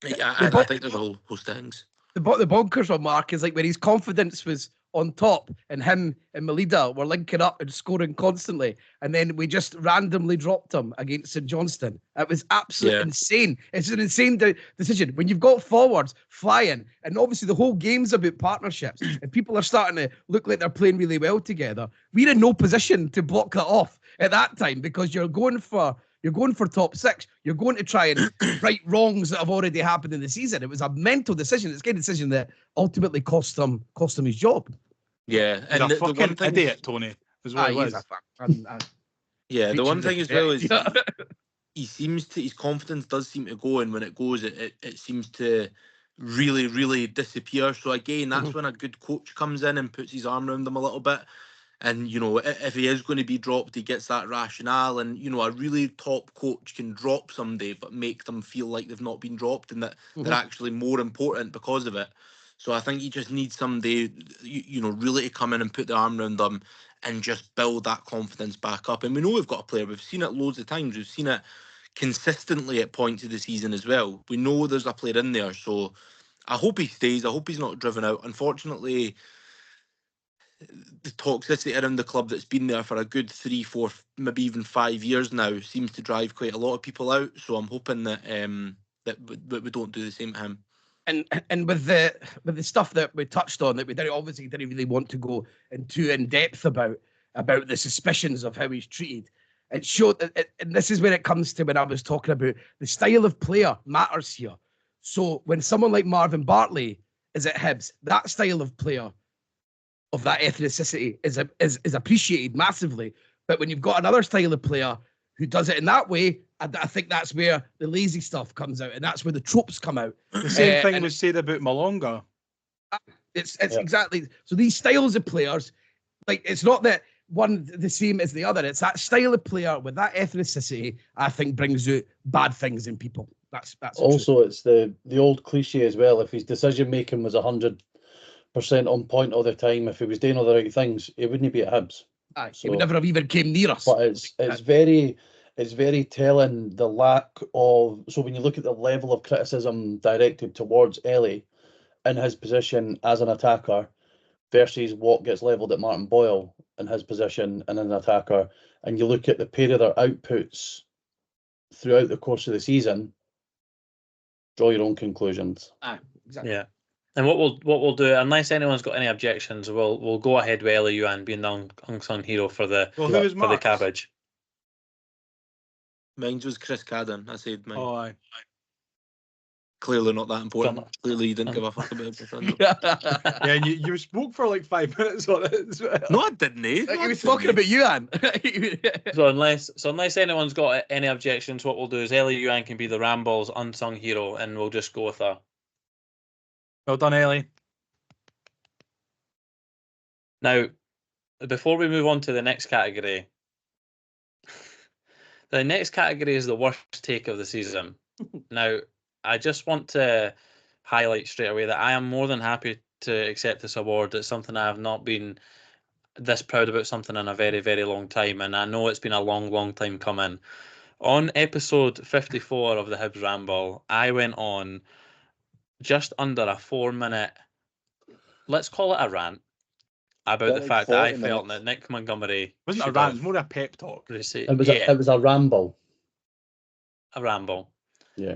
think there's a whole host of things. The bonkers on Mark is like when his confidence was on top and him and Melida were linking up and scoring constantly, and then we just randomly dropped him against St Johnstone. It was absolutely insane. It's an insane decision when you've got forwards flying, and obviously the whole game's about partnerships, and people are starting to look like they're playing really well together. We're in no position to block that off at that time because you're going for top six. You're going to try and right wrongs that have already happened in the season. It was a mental decision. It's a kind of decision that ultimately cost him his job. Yeah, and the fucking idiot, Tony, is what it was. Yeah, the one thing as well is his confidence does seem to go, and when it goes, it seems to really, really disappear. So again, that's when a good coach comes in and puts his arm around them a little bit. And, if he is going to be dropped, he gets that rationale. And, a really top coach can drop somebody, but make them feel like they've not been dropped and that they're actually more important because of it. So I think you just need somebody, really to come in and put the arm around them and just build that confidence back up. And we know we've got a player. We've seen it loads of times. We've seen it consistently at points of the season as well. We know there's a player in there. So I hope he stays. I hope he's not driven out. Unfortunately, the toxicity around the club that's been there for a good 3, 4, maybe even 5 years now seems to drive quite a lot of people out. So I'm hoping that that we don't do the same to him. And with the stuff that we touched on that we didn't really want to go into in depth about the suspicions of how he's treated, it showed that, and this is where it comes to when I was talking about the style of player matters here. So when someone like Marvin Bartley is at Hibs, that style of player of that ethnicity is appreciated massively. But when you've got another style of player who does it in that way, I think that's where the lazy stuff comes out, and that's where the tropes come out. The same thing was said about Malonga. It's exactly so. These styles of players, like, it's not that one the same as the other. It's that style of player with that ethnicity, I think, brings out bad things in people. That's also it's the old cliche as well. If his decision making was 100% on point all the time, if he was doing all the right things, he wouldn't be at Hibs. He would never have even came near us. But it's very telling the lack of. So when you look at the level of criticism directed towards Ellie in his position as an attacker versus what gets levelled at Martin Boyle in his position and an attacker, and you look at the pair of their outputs throughout the course of the season, draw your own conclusions. Exactly. Yeah. And what we'll do, unless anyone's got any objections, we'll go ahead with Ellie Yuan being the unsung hero for the cabbage. Mine was Chris Cadden. I said mine. Oh, aye. Clearly not that important. Clearly you didn't give a fuck about it. Yeah, and you spoke for like 5 minutes on it as well. No, I didn't. He was talking about Yuan. So unless anyone's got any objections, what we'll do is Ellie Yuan can be the Ramble's unsung hero, and we'll just go with her. Well done, Ellie. Now, before we move on to the next category, the next category is the worst take of the season. Now, I just want to highlight straight away that I am more than happy to accept this award. It's something I have not been this proud about something in a very, very long time, and I know it's been a long, long time coming. On episode 54 of the Hibs Ramble, I went on just under a 4-minute, let's call it a rant, about the fact that I felt that Nick Montgomery wasn't a rant, it was more a pep talk. It was a ramble. A ramble. Yeah.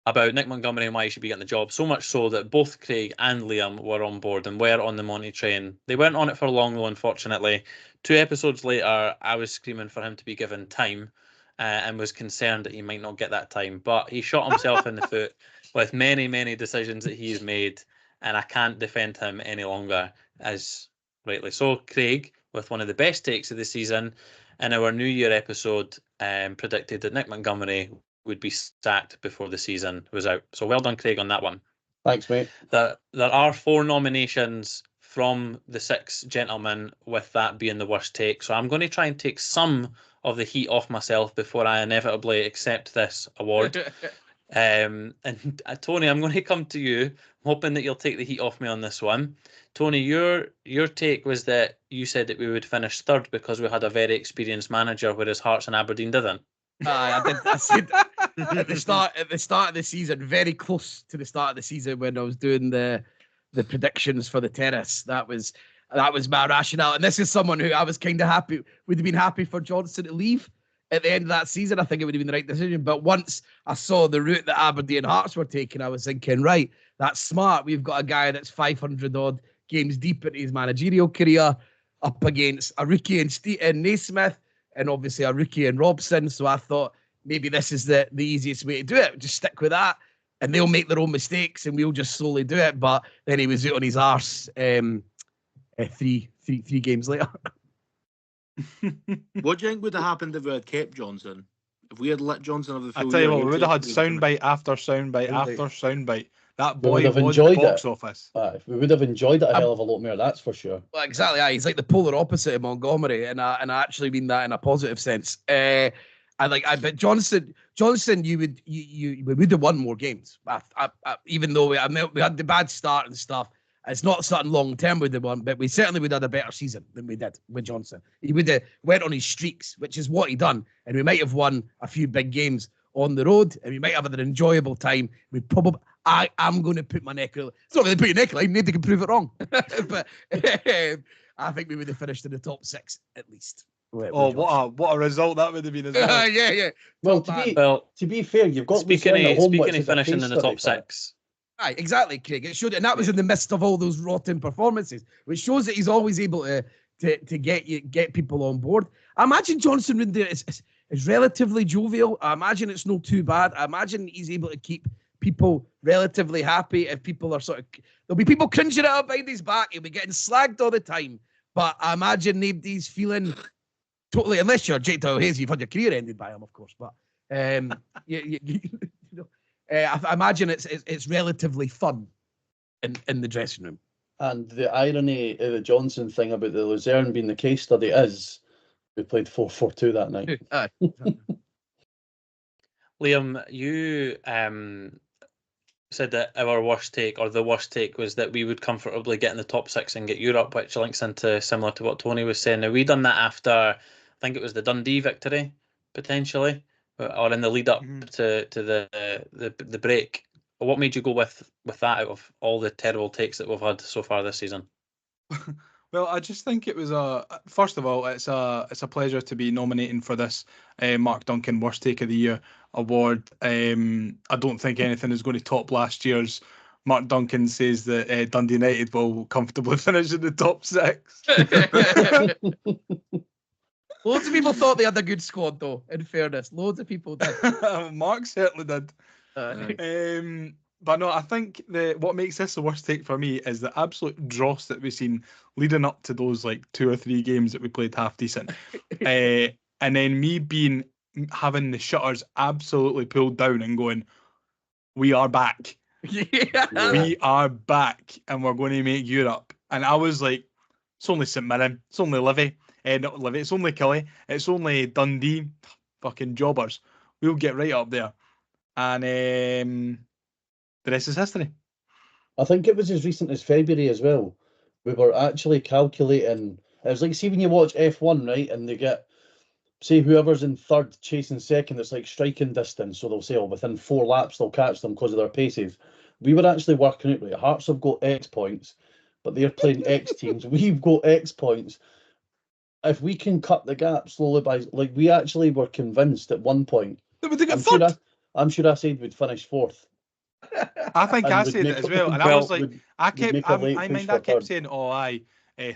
about Nick Montgomery and why he should be getting the job. So much so that both Craig and Liam were on board and were on the Monty train. They weren't on it for long, though, unfortunately. 2 episodes later, I was screaming for him to be given time and was concerned that he might not get that time. But he shot himself in the foot with many, many decisions that he's made, and I can't defend him any longer, as rightly so. Craig, with one of the best takes of the season, in our New Year episode, predicted that Nick Montgomery would be sacked before the season was out. So well done, Craig, on that one. Thanks, mate. There are 4 nominations from the 6 gentlemen, with that being the worst take. So I'm going to try and take some of the heat off myself before I inevitably accept this award. And Tony, I'm going to come to you, hoping that you'll take the heat off me on this one. Tony, your take was that you said that we would finish 3rd because we had a very experienced manager, whereas Hearts and Aberdeen didn't. I did. I said at the start of the season, very close to the start of the season when I was doing the predictions for the terrace. That was my rationale. And this is someone who I was kind of happy would have been happy for Johnson to leave at the end of that season. I think it would have been the right decision. But once I saw the route that Aberdeen and Hearts were taking, I was thinking, right, that's smart. We've got a guy that's 500 odd games deep into his managerial career, up against a rookie in Naismith, and obviously a rookie in Robson. So I thought maybe this is the easiest way to do it. Just stick with that, and they'll make their own mistakes, and we'll just slowly do it. But then he was out on his arse 3 games later. What do you think would have happened if we had kept Johnson? If we had let Johnson have the full I tell you year, what, we would have had he'd take- soundbite after soundbite after soundbite. That We boy would have was enjoyed box it. office. We would have enjoyed it a hell of a lot more, that's for sure. Well, exactly. He's like the polar opposite of Montgomery, and I actually mean that in a positive sense. But Johnson, we would have won more games. Even though we had the bad start and stuff, it's not something long term we'd have won, but we certainly would have had a better season than we did with Johnson. He would have went on his streaks, which is what he done, and we might have won a few big games on the road, and we might have had an enjoyable time. We probably. I'm going to put my neck. It's not going to put your neck line. Maybe can prove it wrong, but I think we would have finished in the top 6 at least. Oh, what a result that would have been as well. Yeah. Well, Well, to be fair, you've got speaking Lucerne at home, which of is a finishing case in the study top for it. 6. Aye, exactly, Craig. It showed, and that was in the midst of all those rotten performances, which shows that he's always able to get people on board. I imagine Johnson would do it. It's relatively jovial. I imagine it's not too bad. I imagine he's able to keep people relatively happy. If people are there'll be people cringing it up behind his back. He'll be getting slagged all the time. But I imagine nobody's feeling totally, unless you're Jake Tallahassee, you've had your career ended by him, of course. But I imagine it's relatively fun in the dressing room. And the irony of the Johnson thing about the Luzerne being the case study is we played 4-4-2 that night. Aye. Liam, you said that our worst take, or the worst take, was that we would comfortably get in the top 6 and get Europe, which links into similar to what Tony was saying. Now, we done that after, I think it was the Dundee victory, potentially, or in the lead up to the break. What made you go with that out of all the terrible takes that we've had so far this season? Well, I just think it was first of all, it's a pleasure to be nominating for this Mark Duncan Worst Take of the Year award. I don't think anything is going to top last year's. Mark Duncan says that Dundee United will comfortably finish in the top 6. Loads of people thought they had a good squad, though. In fairness, loads of people did. Mark certainly did. But no, I think what makes this the worst take for me is the absolute dross that we've seen leading up to those like 2 or 3 games that we played half decent, and then me having the shutters absolutely pulled down and going, "We are back, we are back, and we're going to make Europe." And I was like, "It's only St Mirren, it's only Livy, not Livy, it's only Killie, it's only Dundee, fucking jobbers. We'll get right up there." And the rest is history. I think it was as recent as February as well. We were actually calculating. It was like, see when you watch F1, right, and they get, say whoever's in 3rd chasing 2nd, it's like striking distance. So they'll say, oh, within 4 laps they'll catch them because of their paces. We were actually working out, right, Hearts have got X points, but they're playing X teams. We've got X points. If we can cut the gap slowly by, like, we actually were convinced at one point. They would have got I'm sure third. I'm sure I said we'd finish fourth. I think And I would said make it as a- well, and I well, was like, would- I would make a late I push mind, for I kept third. saying, oh, aye,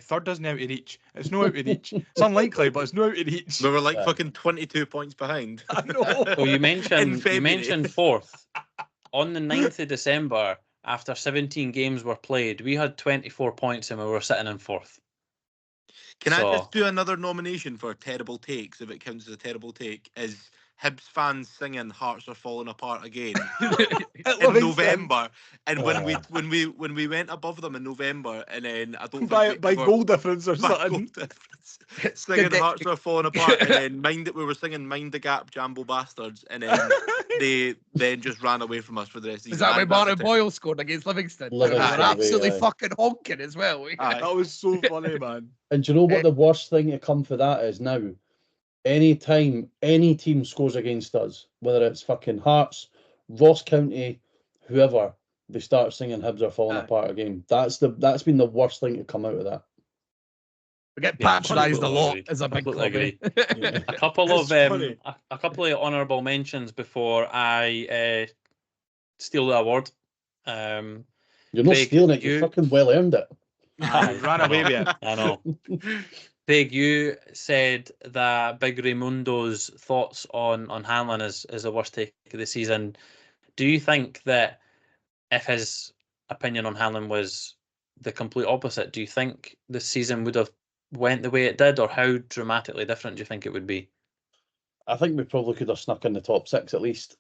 third doesn't out of reach. It's no out of reach. It's unlikely, but it's no out of reach. We were like Yeah. fucking 22 points behind. I know. So you mentioned February. fourth. On the 9th of December, after 17 games were played, we had 24 points and we were sitting in fourth. Can I So- just do another nomination for terrible takes, if it counts as a terrible take? Is Hibs fans singing "Hearts Are Falling Apart" again At in Livingston. November? And when Yeah. we went above them in November, and then I don't by think by goal difference or by something. goal difference, singing they- "Hearts Are Falling Apart," and then we were singing "Mind the Gap, Jambo Bastards," and then they then just ran away from us for the rest of the Is season. that when That's Martin the- Boyle scored against Livingston? Livingston They were away, absolutely aye. fucking honking as well. Aye. That was so funny, man. And do you know what the worst thing to come for that is now? Any time any team scores against us, whether it's fucking Hearts, Ross County, whoever, they start singing "Hibs Are Falling Aye. Apart" again. That's been the worst thing to come out of that. We get Yeah, patronised a completely lot agree. as a big Completely club. Yeah. A couple It's of funny. a couple of honourable mentions before I steal the award. You're not Craig, stealing it. You you- fucking well earned it. Aye, ran I away know. with it. I know. Craig, you said that Big Raimundo's thoughts on Hanlon is the worst take of the season. Do you think that if his opinion on Hanlon was the complete opposite, do you think the season would have went the way it did, or how dramatically different do you think it would be? I think we probably could have snuck in the top six at least.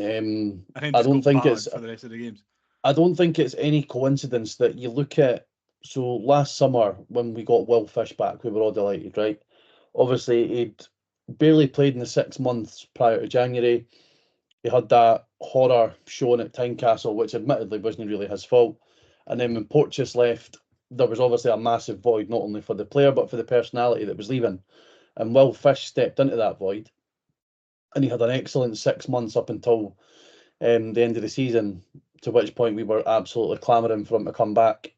I I just don't got think battered it's for the rest of the games. I don't think it's any coincidence that you look at. So last summer when we got Will Fish back, we were all delighted, right? Obviously, he'd barely played in the 6 months prior to January. He had that horror showing at Tynecastle, which admittedly wasn't really his fault. And then when Porteous left, there was obviously a massive void, not only for the player, but for the personality that was leaving. And Will Fish stepped into that void. And he had an excellent 6 months up until the end of the season, to which point we were absolutely clamouring for him to come back.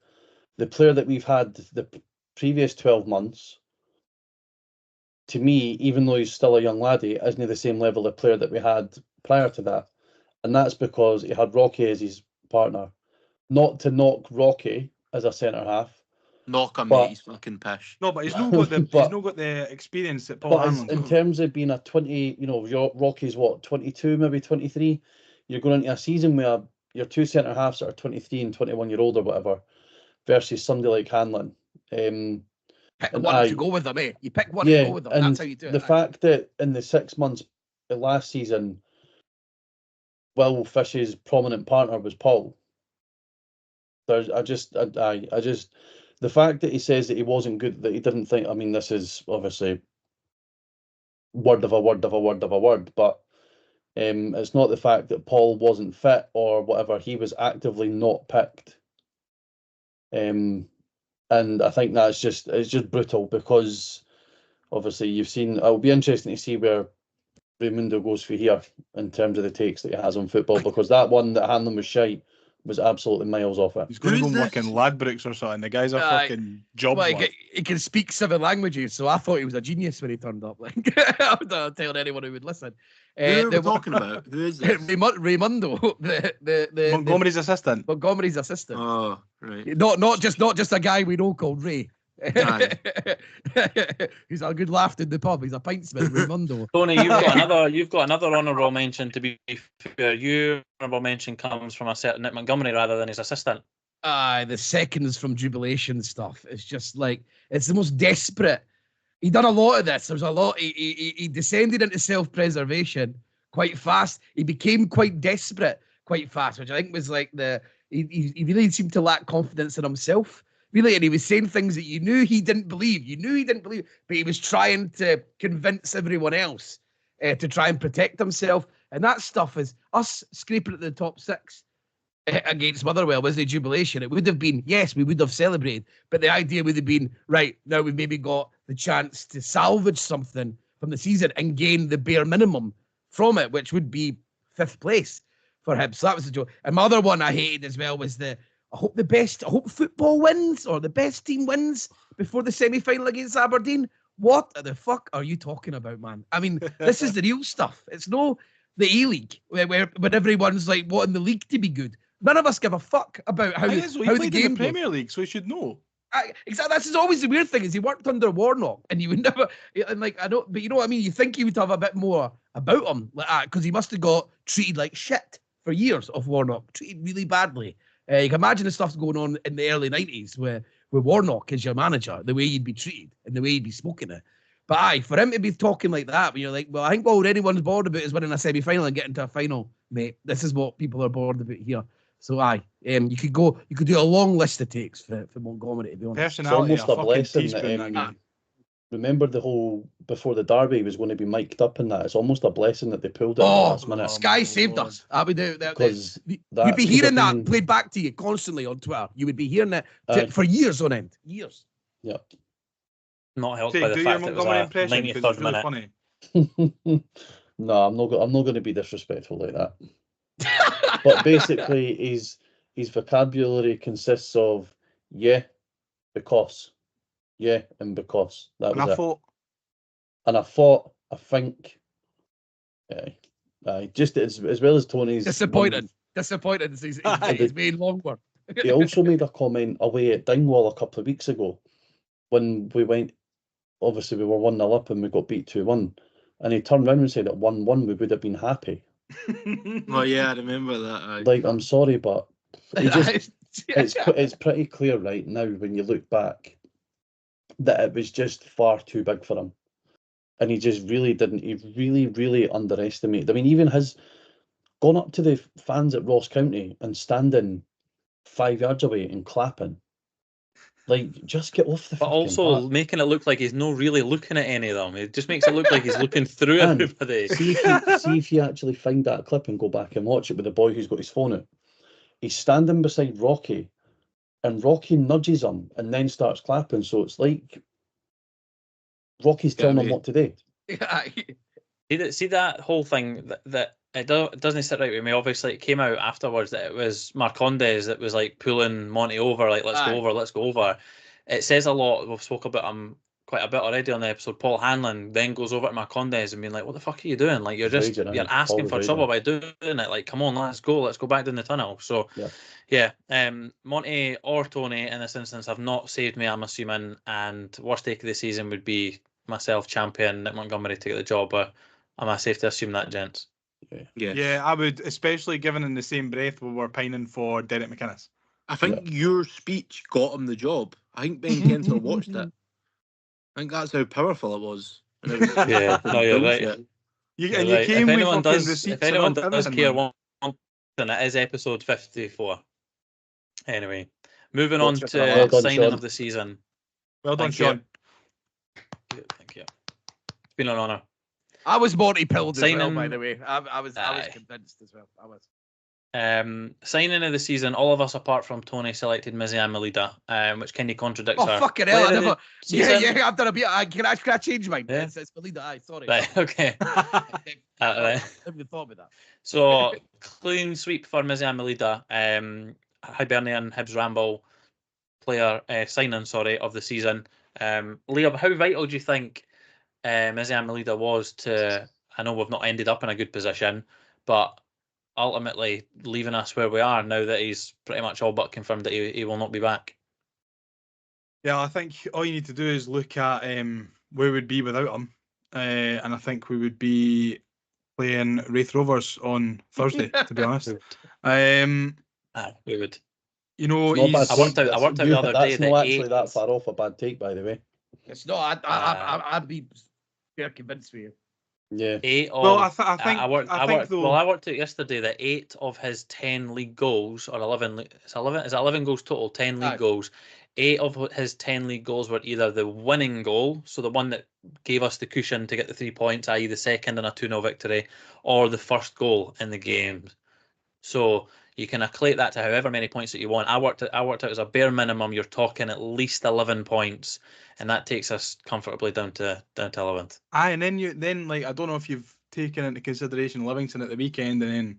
The player that we've had the previous 12 months, to me, even though he's still a young laddie, isn't the same level of player that we had prior to that. And that's because he had Rocky as his partner. Not to knock Rocky as a centre half, Knock him, But- mate. He's fucking pish. No, but he's not got the But- he's not got the experience that Paul but Hanlon in got. terms of being a 20, Rocky's what, 22, maybe 23? You're going into a season where your two centre halves that are 23 and 21-year-old or whatever, versus somebody like Hanlon. Pick And one to go with them, eh? You pick one Yeah, to go with them. and That's how you do it. the fact that in the 6 months last season, Will Fish's prominent partner was Paul. The fact that he says that he wasn't good, that he didn't think. I mean, this is obviously word of a word of a word of a word, but it's not the fact that Paul wasn't fit or whatever. He was actively not picked. And I think it's just brutal because obviously you've seen. It'll be interesting to see where Raimundo goes for here in terms of the takes that he has on football, because that one that Hanlon was shite was absolutely miles off it. He's going to Who's go and work this? in Ladbrokes or something. The guy's a Aye. fucking job. Well, worth. he can speak 7 languages, so I thought he was a genius when he turned up. Like, I would tell anyone who would listen. Who are we the- talking about? Who is this? Raimundo, the Montgomery's assistant. Montgomery's assistant. Oh, right. Not just a guy we know called Ray. Aye. He's a good laugh in the pub. He's a pintsman, Raimundo. Tony, you've got another honourable mention. To be fair, your honourable mention comes from a certain Nick Montgomery rather than his assistant. The seconds from jubilation stuff. It's just like, it's the most desperate. He done a lot of this. There's a lot. He descended into self-preservation quite fast. He became quite desperate quite fast, which I think was like he really seemed to lack confidence in himself. Really, and he was saying things that you knew he didn't believe. You knew he didn't believe, but he was trying to convince everyone else to try and protect himself. And that stuff is us scraping at the top 6 against Motherwell was the jubilation. It would have been, yes, we would have celebrated, but the idea would have been, right, now we've maybe got the chance to salvage something from the season and gain the bare minimum from it, which would be 5th place for him. So that was the joke. And my other one I hated as well was I hope football wins or the best team wins before the semi-final against Aberdeen. What the fuck are you talking about, man? I mean, this is the real stuff. It's no the A-League, when everyone's like wanting the league to be good. None of us give a fuck about how, He how the played in game the goes. Premier League, so he should know. Exactly. That's always the weird thing is he worked under Warnock, and you would never. And like I don't, but you know what I mean. You think he would have a bit more about him, like that, because he must have got treated like shit for years of Warnock, treated really badly. You can imagine the stuff going on in the early '90s where Warnock is your manager, the way you'd be treated and the way you'd be spoken at. But aye, for him to be talking like that, when you're like, well, I think all anyone's bored about is winning a semi-final and getting to a final, mate. This is what people are bored about here. So aye, you could do a long list of takes for Montgomery, to be honest. Personality, It's almost a blessing teaspoon, that, that guy. remember the whole before the derby was going to be mic'd up and that. It's almost a blessing that they pulled it at the Oh, last minute. Sky my saved Lord. us. I would do that. Because You'd that be could hearing have that been- played back to you constantly on Twitter. You would be hearing it Aye. for years on end. Years. Yep. Not helped Say, by the do your fact that it was Montgomery a impression because 93rd it's really minute. funny. No, I'm not going to be disrespectful like that. But basically, his vocabulary consists of yeah, because, yeah, and because. That And was I it. thought, I think, just as well as Tony's. Disappointed. Disappointed is his main long word. He also made a comment away at Dingwall a couple of weeks ago when we went. Obviously, we were 1-0 up and we got beat 2-1, and he turned around and said at 1-1 we would have been happy. Oh yeah, I remember that. Aye. Like, I'm sorry, but he just it's pretty clear right now when you look back that it was just far too big for him, and he just really didn't. He really underestimated. I mean, even his going up to the fans at Ross County and standing 5 yards away and clapping. Like, just get off the But fucking also park. making it look like he's not really looking at any of them. It just makes it look like he's looking through And everybody. see if you actually find that clip and go back and watch it with the boy who's got his phone out. He's standing beside Rocky, and Rocky nudges him and then starts clapping. So it's like Rocky's telling him what to do. See that whole thing that it doesn't sit right with me. Obviously, it came out afterwards that it was Marcondes that was like pulling Monty over, like let's go over. It says a lot. We've spoke about him quite a bit already on the episode. Paul Hanlon then goes over to Marcondes and being like, "What the fuck are you doing? Like you're asking for trouble by doing it. Like come on, let's go back down the tunnel." So yeah, Monty or Tony in this instance have not saved me. I'm assuming, and worst take of the season would be myself, champion Nick Montgomery, to get the job. But am I safe to assume that, gents? Yeah, I would, especially given in the same breath we were pining for Derek McInnes. I think your speech got him the job. I think Ben Kensel watched it. I think that's how powerful it was. And it was Yeah, no, you're right. You You're came right. If with anyone fucking does, receipts if anyone and does everything, care, man. then it is episode 54. Anyway, moving on Well to done, signing Sean. of the season. Well done, Thank you. Sean. Thank you. It's been an honour. I was Monty pilled as well, Signing- by the way. I was Aye. convinced as well. I was. Signing of the season, all of us apart from Tony selected Mizzy Amelida, which kind of contradicts Oh our fucking hell! I player of the never. season. Yeah, I've done a bit. Can I change mine? Yeah. It's Belinda. Aye, sorry. Right, okay. Right. Right. Never even thought about that. So clean sweep for Mizzy Amelida, Hibernian Hibs Ramble player signing, of the season. Liam, how vital do you think Mizzy Amelida was to? I know we've not ended up in a good position, but ultimately leaving us where we are now that he's pretty much all but confirmed that he will not be back. Yeah, I think all you need to do is look at where we'd be without him, and I think we would be playing Wraith Rovers on Thursday. To be honest, We would. you know, It's not a bad he's take. I worked out the other day That's that not actually that far off a bad take, by the way. It's not. I'd be fair convinced with you. Yeah. 8 of. Well, I think I worked though. I worked out yesterday that 8 of his 10 league goals, or 11. It's 11. Is it 11 goals total? 10 league Aye. goals. 8 of his 10 league goals were either the winning goal, so the one that gave us the cushion to get the 3 points, i.e. the second in a 2-0 victory, or the first goal in the game. So you can equate that to however many points that you want. I worked out as a bare minimum. You're talking at least 11 points, and that takes us comfortably down to 11th. Aye, and then like I don't know if you've taken into consideration Livingston at the weekend, and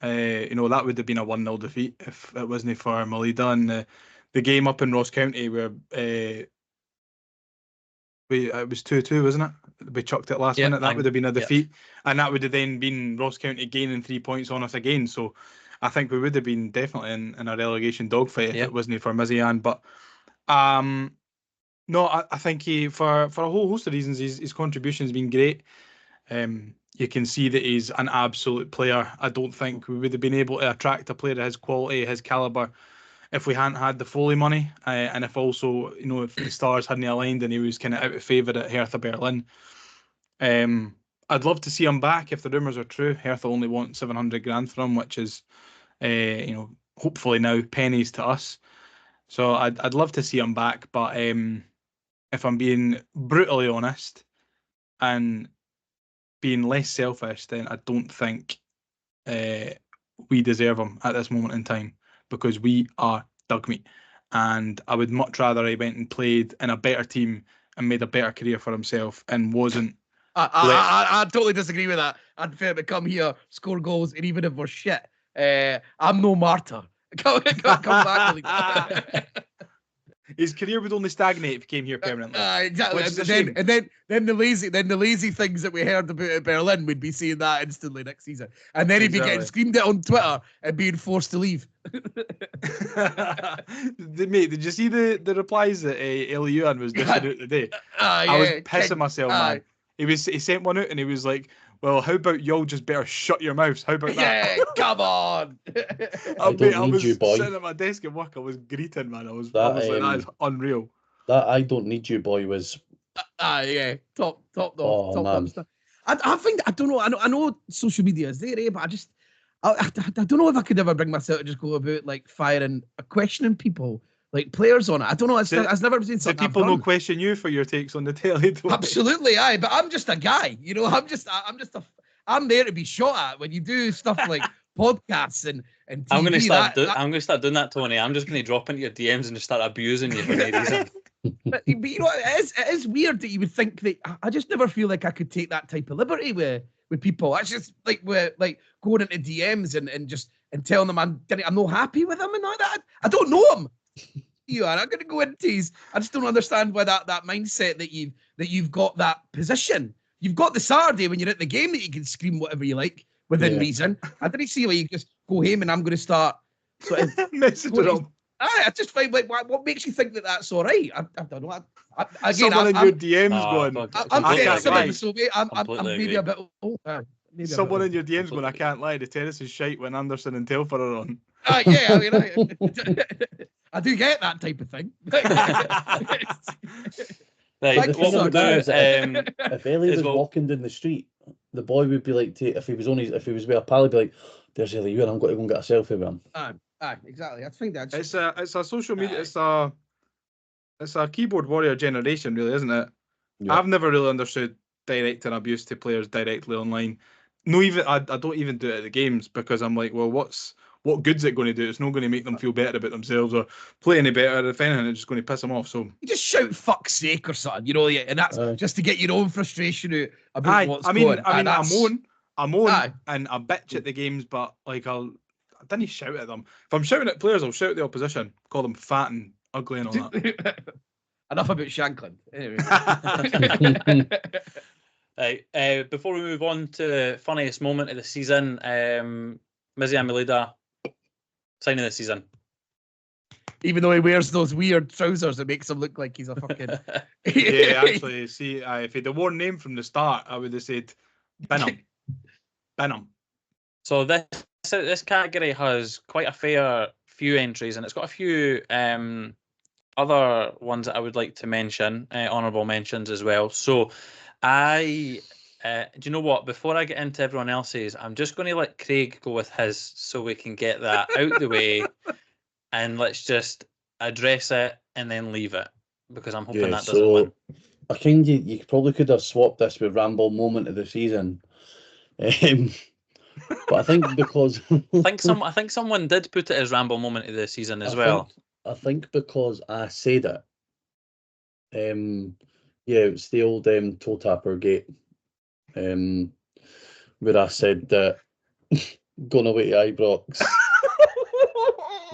then that would have been a 1-0 defeat if it wasn't for Malida, and the game up in Ross County where it was 2-2, wasn't it? we chucked it last Yeah, minute. That would have been a yeah. defeat, and that would have then been Ross County gaining 3 points on us again. So I think we would have been definitely in a relegation dogfight if Yeah. it wasn't for Mizian. But no, I think he for a whole host of reasons his contribution's been great. You can see that he's an absolute player. I don't think we would have been able to attract a player of his quality, his caliber, if we hadn't had the Foley money, and if also, if the stars hadn't aligned and he was kind of out of favour at Hertha Berlin. I'd love to see him back if the rumours are true. Hertha only want 700 grand for him, which is, hopefully now pennies to us. So I'd love to see him back, but if I'm being brutally honest and being less selfish, then I don't think we deserve him at this moment in time, because we are dug meat, and I would much rather he went and played in a better team and made a better career for himself and wasn't. I totally disagree with that. I'd prefer to come here, score goals, and even if we're shit, I'm no martyr. Come back. His career would only stagnate if he came here permanently. Exactly. Which is a shame. And then the lazy things that we heard about at Berlin, we'd be seeing that instantly next season. And then he'd be getting screamed at on Twitter and being forced to leave. Mate, did you see the replies that Eliuan was dishing out today? I was pissing myself, man. He sent one out and he was like, well, how about y'all just better shut your mouths? How about that? Yeah, come on. I was sitting at my desk at work. I was greeting, man. I was like, that is unreal. That I don't need you, boy, was. Yeah, top Oh, man. stuff. I think I don't know. I know social media is there, but I don't know if I could ever bring myself to just go about like firing, questioning people, like players on it. I don't know. I've never seen something. Do people no question you for your takes on the telly? Absolutely, aye. But I'm just a guy, I'm there to be shot at when you do stuff like podcasts and TV. I'm gonna start doing that, Tony. I'm just gonna drop into your DMs and just start abusing you for no reason. But it is weird that you would think that. I just never feel like I could take that type of liberty with people. It's just like we're like going into DMs and telling them I'm not happy with them and all that. I don't know them. You are. I'm going to go into these. I just don't understand why that mindset that you've got that position. You've got the Saturday when you're at the game that you can scream whatever you like within reason. I didn't see why you just go home and I'm going to start sort of messing it up. I just find like what makes you think that that's all right? I don't know. Someone in your DMs going. I'm getting some so I'm maybe a bit old. Someone in your DMs going, I can't lie, the terrace is shite when Anderson and Telfer are on. Yeah, I mean, I do get that type of thing. Right, what we'll do if Ellie was walking down the street, the boy would be like, if he was with a pal, he'd be like, "There's Ellie, and I'm going to go and get a selfie with him." Exactly. I think that's it's a social media. It's a keyboard warrior generation, really, isn't it? Yeah. I've never really understood directing abuse to players directly online. No, even I don't even do it at the games, because I'm like, well, what good's it going to do? It's not going to make them feel better about themselves or play any better. If anything, it's just going to piss them off. So you just shout "fuck's sake" or something, and that's just to get your own frustration out about what's going on. I moan and I bitch at the games, but like I didn't shout at them. If I'm shouting at players, I'll shout at the opposition, call them fat and ugly and all that. Enough about Shanklin. Anyway. Right, before we move on to the funniest moment of the season, Mizian Milida signing this season. Even though he wears those weird trousers, it makes him look like he's a fucking. Yeah, actually, see, if he'd have worn name from the start, I would have said Benham. So this category has quite a fair few entries, and it's got a few other ones that I would like to mention, honourable mentions as well. So do you know what? Before I get into everyone else's, I'm just going to let Craig go with his so we can get that out the way, and let's just address it and then leave it, because I'm hoping that doesn't win. I think you probably could have swapped this with Ramble moment of the season. But I think because I think someone did put it as Ramble moment of the season as well. I think because I said it. It's the old toe tapper gate. Where I said that going away to Ibrox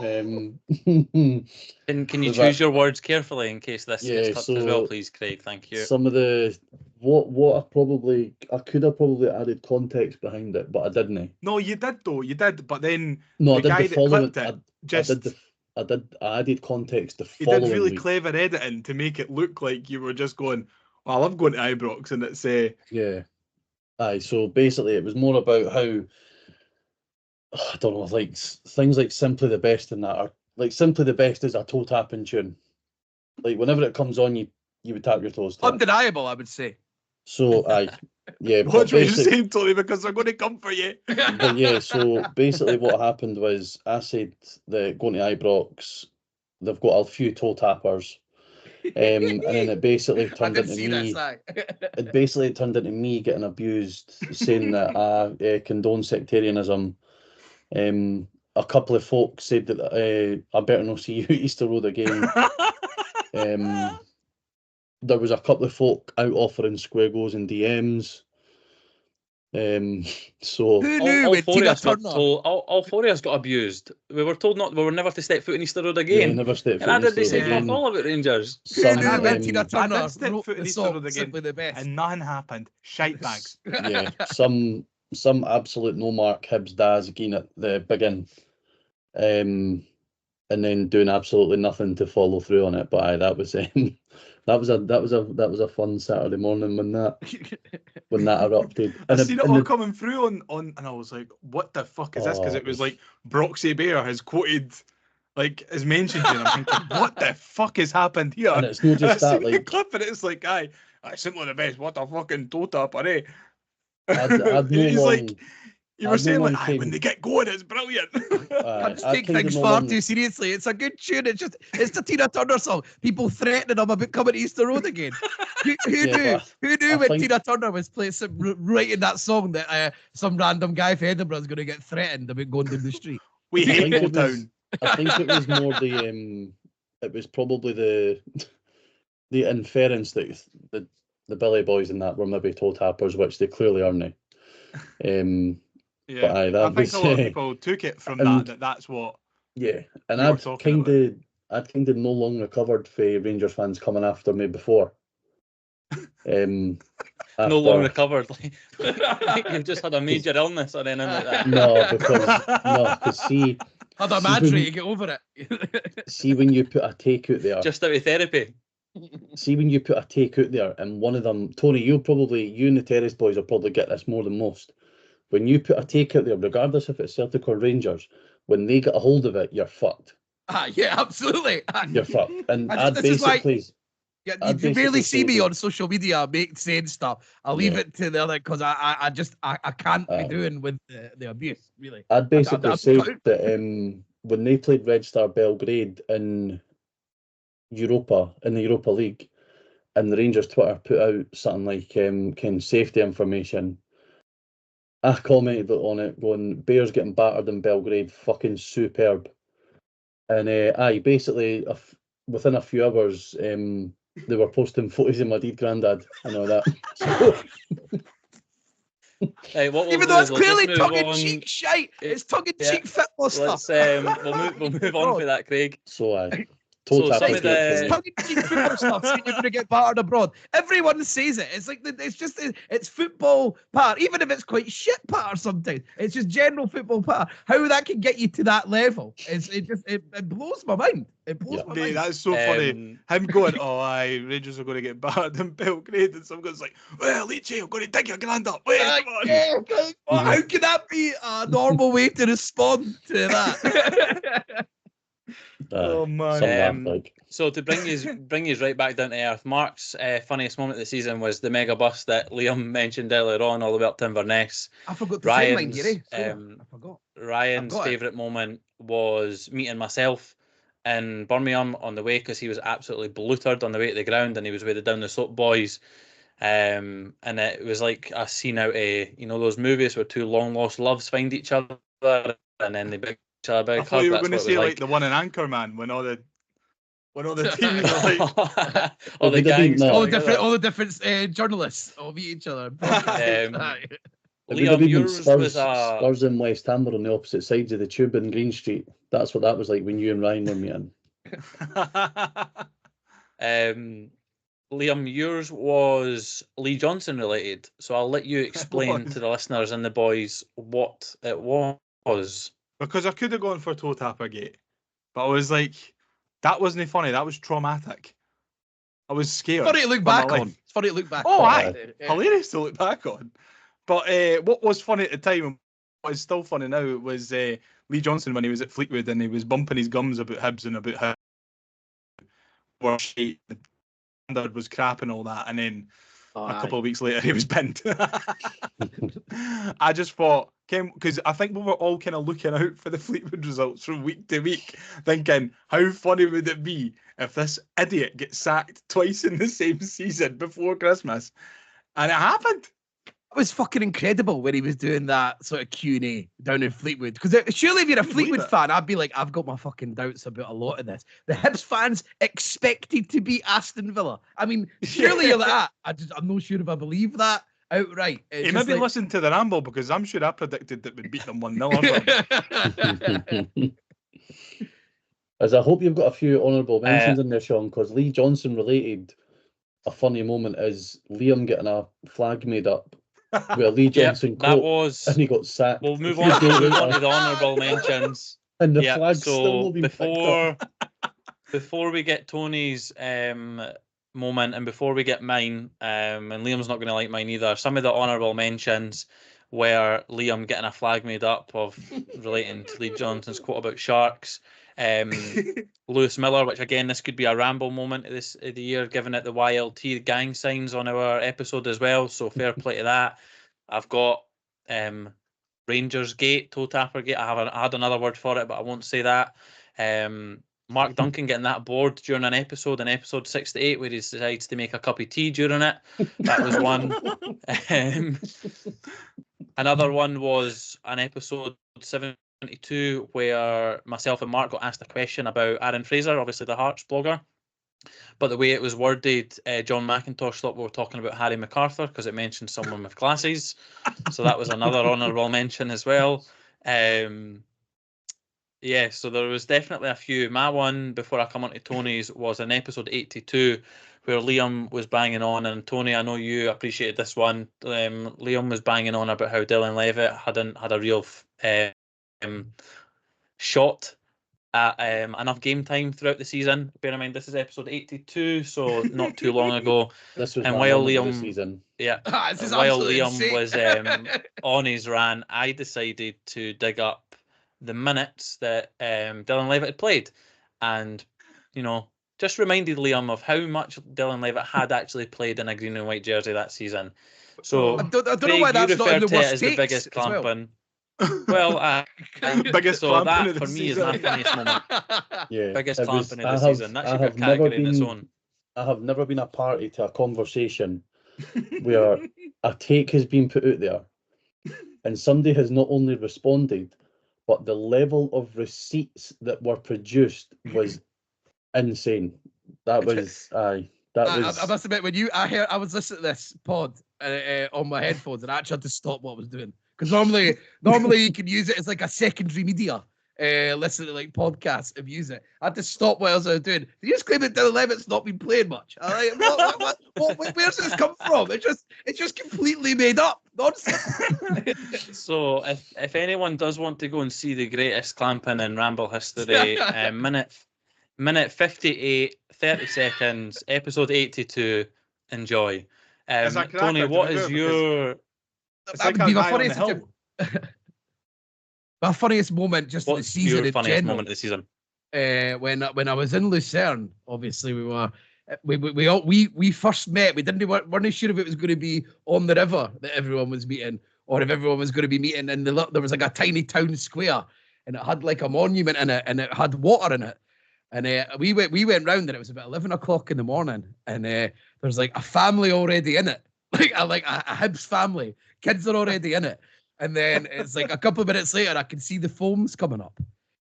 Um, Can you With choose that- your words carefully in case this Yeah, gets cut as well, so please, Craig? Thank you. some of the what I could have probably added context behind it, but I didn't. No, you did though. You did, but then No, I the did guy the that following. clipped it I added context the he did following really week. clever editing to make it look like you were just going, "Oh, I love going to Ibrox," and it's Yeah. Aye, so basically it was more about how I don't know, like things like Simply the Best and that are like Simply the Best is a toe tapping tune. Like whenever it comes on, you would tap your toes to it. Undeniable, I would say. So aye, yeah, but watch what you're basically, saying, Tony, because they're going to come for you. but yeah, so basically what happened was I said that going to Ibrox, they've got a few toe tappers. And then it basically I turned did into see me. that. It basically turned into me getting abused, saying that I condone sectarianism. A couple of folk said that I better not see you at Easter Road again. There was a couple of folk out offering squigos and DMs. So Who knew All when four of Tina us got Turner? told. All four of us got abused. We were told we were never to step foot in Easter Road yeah, again. never stepped And foot I in did they Easter Road say fuck again. all about Rangers. Who Some, knew when Tina I Turner did step wrote foot in the Easter song Road again, Simply the Best? and nothing happened. Shite bags. yeah, some absolute no mark Hibs Daz again at the beginning. And then doing absolutely nothing to follow through on it. But aye, that was that was a fun Saturday morning when that erupted. I And seen it all coming through on, and I was like, "What the fuck is this?" Because it was like Broxy Bear has quoted, has mentioned you, and I'm thinking, "What the fuck has happened here?" and it's not And I just that, seen the like clip, and it's like, "Aye, Simply the Best. What a fucking toe tapper, eh?" I'd no He's long, like, you were I'd no saying long like, "Aye, when came- they get going, it's brilliant." Cunts I'd take kind of things no far long- too seriously. It's a good tune. It's the Tina Turner song. People threatening him about coming to Easter Road again. Who Yeah, knew? but Who knew I when think- Tina Turner was writing that song that some random guy from Edinburgh is going to get threatened about going down the street? We I hate think it Old was- Town. I think it was more it was probably the inference that the Billy Boys and that were maybe toe tappers, which they clearly aren't. Yeah, aye, that I think was, a lot of people took it from and- that's what. Yeah, and We were I'd talking kind of no long recovered for Rangers fans coming after me before. No after- long recovered. Like you've just had a major illness or anything like that. No, because see Had a See, Madry when- to get over it. see when you put a take out there. Just out of therapy. See when you put a take out there, and one of them, Tony, you and the Terrace boys will probably get this more than most. When you put a take out there, regardless if it's Celtic or Rangers, when they get a hold of it, you're fucked. Yeah, absolutely. You're fucked. And And I'd this is why- basically, Yeah, I'd you barely basically see say me that- on social media saying stuff. I'll leave Yeah. it to the other because I can't be Aye. doing with the abuse, really. I'd basically I'm say proud. that when they played Red Star Belgrade in the Europa League, and the Rangers Twitter put out something like kind safety information, I commented on it going, Bears getting battered in Belgrade, fucking superb. And basically within a few hours, they were posting photos of my dead granddad and all that. So, Hey, what we'll Even do though is it's we'll just clearly move tongue in on. cheek shite, it's tongue in cheek Yeah. football stuff. Let's we'll move on for that, Craig. so So total some It's of the- tongue in cheek football stuff. Saying you're going to get battered abroad. Everyone says it. It's like it's football part, even if it's quite shit part sometimes. It's just general football part. How that can get you to that level it blows my mind. It blows my Mate, mind. that's so funny. Um, Him going, "Oh, aye, Rangers are going to get battered in Belgrade," and some guy's like, "Well, Leachy, I'm going to dig your grand up. Wait, come on." Yeah, okay. Well, how can that be a normal way to respond to that? Oh, man. some laugh Um, like. So to bring you right back down to earth, Mark's funniest moment of the season was the mega bus that Liam mentioned earlier on, all the way up to Inverness. I forgot to send mine, Ryan's, Gary. Sorry, um, I forgot. Ryan's got it. favourite moment was meeting myself in Birmingham on the way because he was absolutely bluttered on the way to the ground and he was with the Down the Slope boys. And it was like a scene out of those movies where two long lost loves find each other and then they big each other I big thought hug. you were That's going to what it say was like the one in Anchorman when all the teams are like, all the It would have been gangs no. all coming the together. different journalists all meet each other. Um, It would have been when yours was a Spurs and West Ham were on the opposite sides of the tube in Green Street. That's what that was like when you and Ryan were meeting. Liam, yours was Lee Johnson related, so I'll let you explain was. to the listeners and the boys what it was. Because I could have gone for Toe Tapper Gate, but I was like, that wasn't funny. That was traumatic. I was scared. Funny to look for my back life. on. It's funny to look back Oh, on. aye. Hilarious to look back on. But what was funny at the time, and what is still funny now, was Lee Johnson when he was at Fleetwood and he was bumping his gums about Hibs and about how the standard was crap and all that, and then a couple of weeks later he was pinned. I just thought, because I think we were all kind of looking out for the Fleetwood results from week to week, thinking, how funny would it be if this idiot gets sacked twice in the same season before Christmas? And it happened. It was fucking incredible when he was doing that sort of Q&A down in Fleetwood. Because surely if you're a Fleetwood fan, I'd be like, I've got my fucking doubts about a lot of this. The Hibs fans expected to beat Aston Villa. I mean, surely you're like, I'm not sure if I believe that outright. He maybe listened to the Ramble, because I'm sure I predicted that we'd beat them 1-0. As I hope you've got a few honourable mentions in there, Sean, because Lee Johnson related, a funny moment is Liam getting a flag made up with a Lee Johnson that quote, was. and he got sacked. We'll move on to the honourable mentions. And the flag's still not been picked up. Before we get Tony's moment, and before we get mine, and Liam's not going to like mine either, some of the honourable mentions were Liam getting a flag made up of relating to Lee Johnson's quote about sharks. Lewis Miller, which again, this could be a ramble moment of the year, given it the YLT gang signs on our episode as well. So fair play to that. I've got Rangers Gate, Toe Tapper Gate. I had another word for it, but I won't say that. Mark Duncan getting that bored during an episode in episode 68 where he decides to make a cup of tea during it. That was one. Another one was an episode 72 where myself and Mark got asked a question about Aaron Fraser, obviously the Hearts blogger. But the way it was worded, John McIntosh thought we were talking about Harry MacArthur because it mentioned someone with glasses. So that was another honourable mention as well. Yeah, so there was definitely a few. My one, before I come on to Tony's, was in episode 82 where Liam was banging on, and Tony, I know you appreciated this one. Liam was banging on about how Dylan Levitt had a real shot at enough game time throughout the season. Bear in mind, this is episode 82, so not too long ago. This was and my while moment of Liam, the season. Yeah, This is while absolutely Liam insane. was on his rant, I decided to dig up the minutes that Dylan Levitt had played, and just reminded Liam of how much Dylan Levitt had actually played in a green and white jersey that season. So I don't know why that's not in the worst as the biggest takes as well. clamping. Well, Biggest so clamping that of the for me is season. my funniest moment. Yeah, Biggest it was- clamping of the season. That I should be have a never category in its been- own. I have never been a party to a conversation where a take has been put out there and somebody has not only responded, but the level of receipts that were produced was insane. That was, I must admit, when I was listening to this pod on my headphones, and I actually had to stop what I was doing, because normally you can use it as like a secondary media. Listen to like podcasts and use it. I had to stop what else I was doing. You just claim that Dylan Levitt's not been playing much. Where's this come from? It's just completely made up nonsense. So if anyone does want to go and see the greatest clamping in Ramble history, minute 58, 30 seconds, episode 82. Enjoy. It's a cracker Tony, to what be is fair, your? It's That like would be a my guy on the funniest. hill. My funniest moment just in the What's season your in funniest general. moment of the season? When I was in Lucerne, obviously we first met. Weren't sure if it was going to be on the river that everyone was meeting, or if everyone was going to be meeting in there was like a tiny town square, and it had like a monument in it, and it had water in it. And we went round, and it was about 11 o'clock in the morning, and there was like a family already in it, like a Hibs family. Kids are already in it. And then it's like a couple of minutes later, I can see the foams coming up.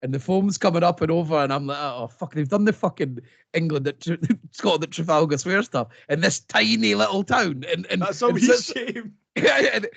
and the foam's coming up and over, and I'm like, oh fuck, they've done the fucking England at Scotland at Trafalgar Square stuff in this tiny little town, and That's a and wee shame. and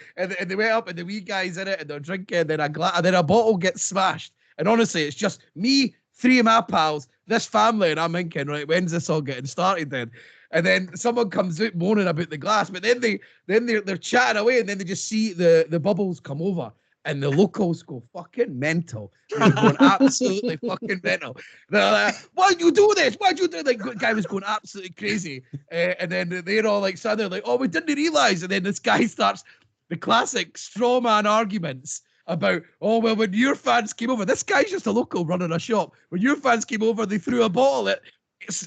they went up and the wee guys in it and they're drinking, and then a bottle gets smashed, and honestly, it's just me, 3 of my pals, this family, and I'm thinking, right, when's this all getting started then? And then someone comes out moaning about the glass, but then they're chatting away, and then they just see the bubbles come over. And the locals go fucking mental. They're going absolutely fucking mental. They're like, why'd you do this? Why'd you do that? The guy was going absolutely crazy. And then they're all like, so they're like, oh, we didn't realize. And then this guy starts the classic straw man arguments about, oh, well, when your fans came over, this guy's just a local running a shop. When your fans came over, they threw a bottle at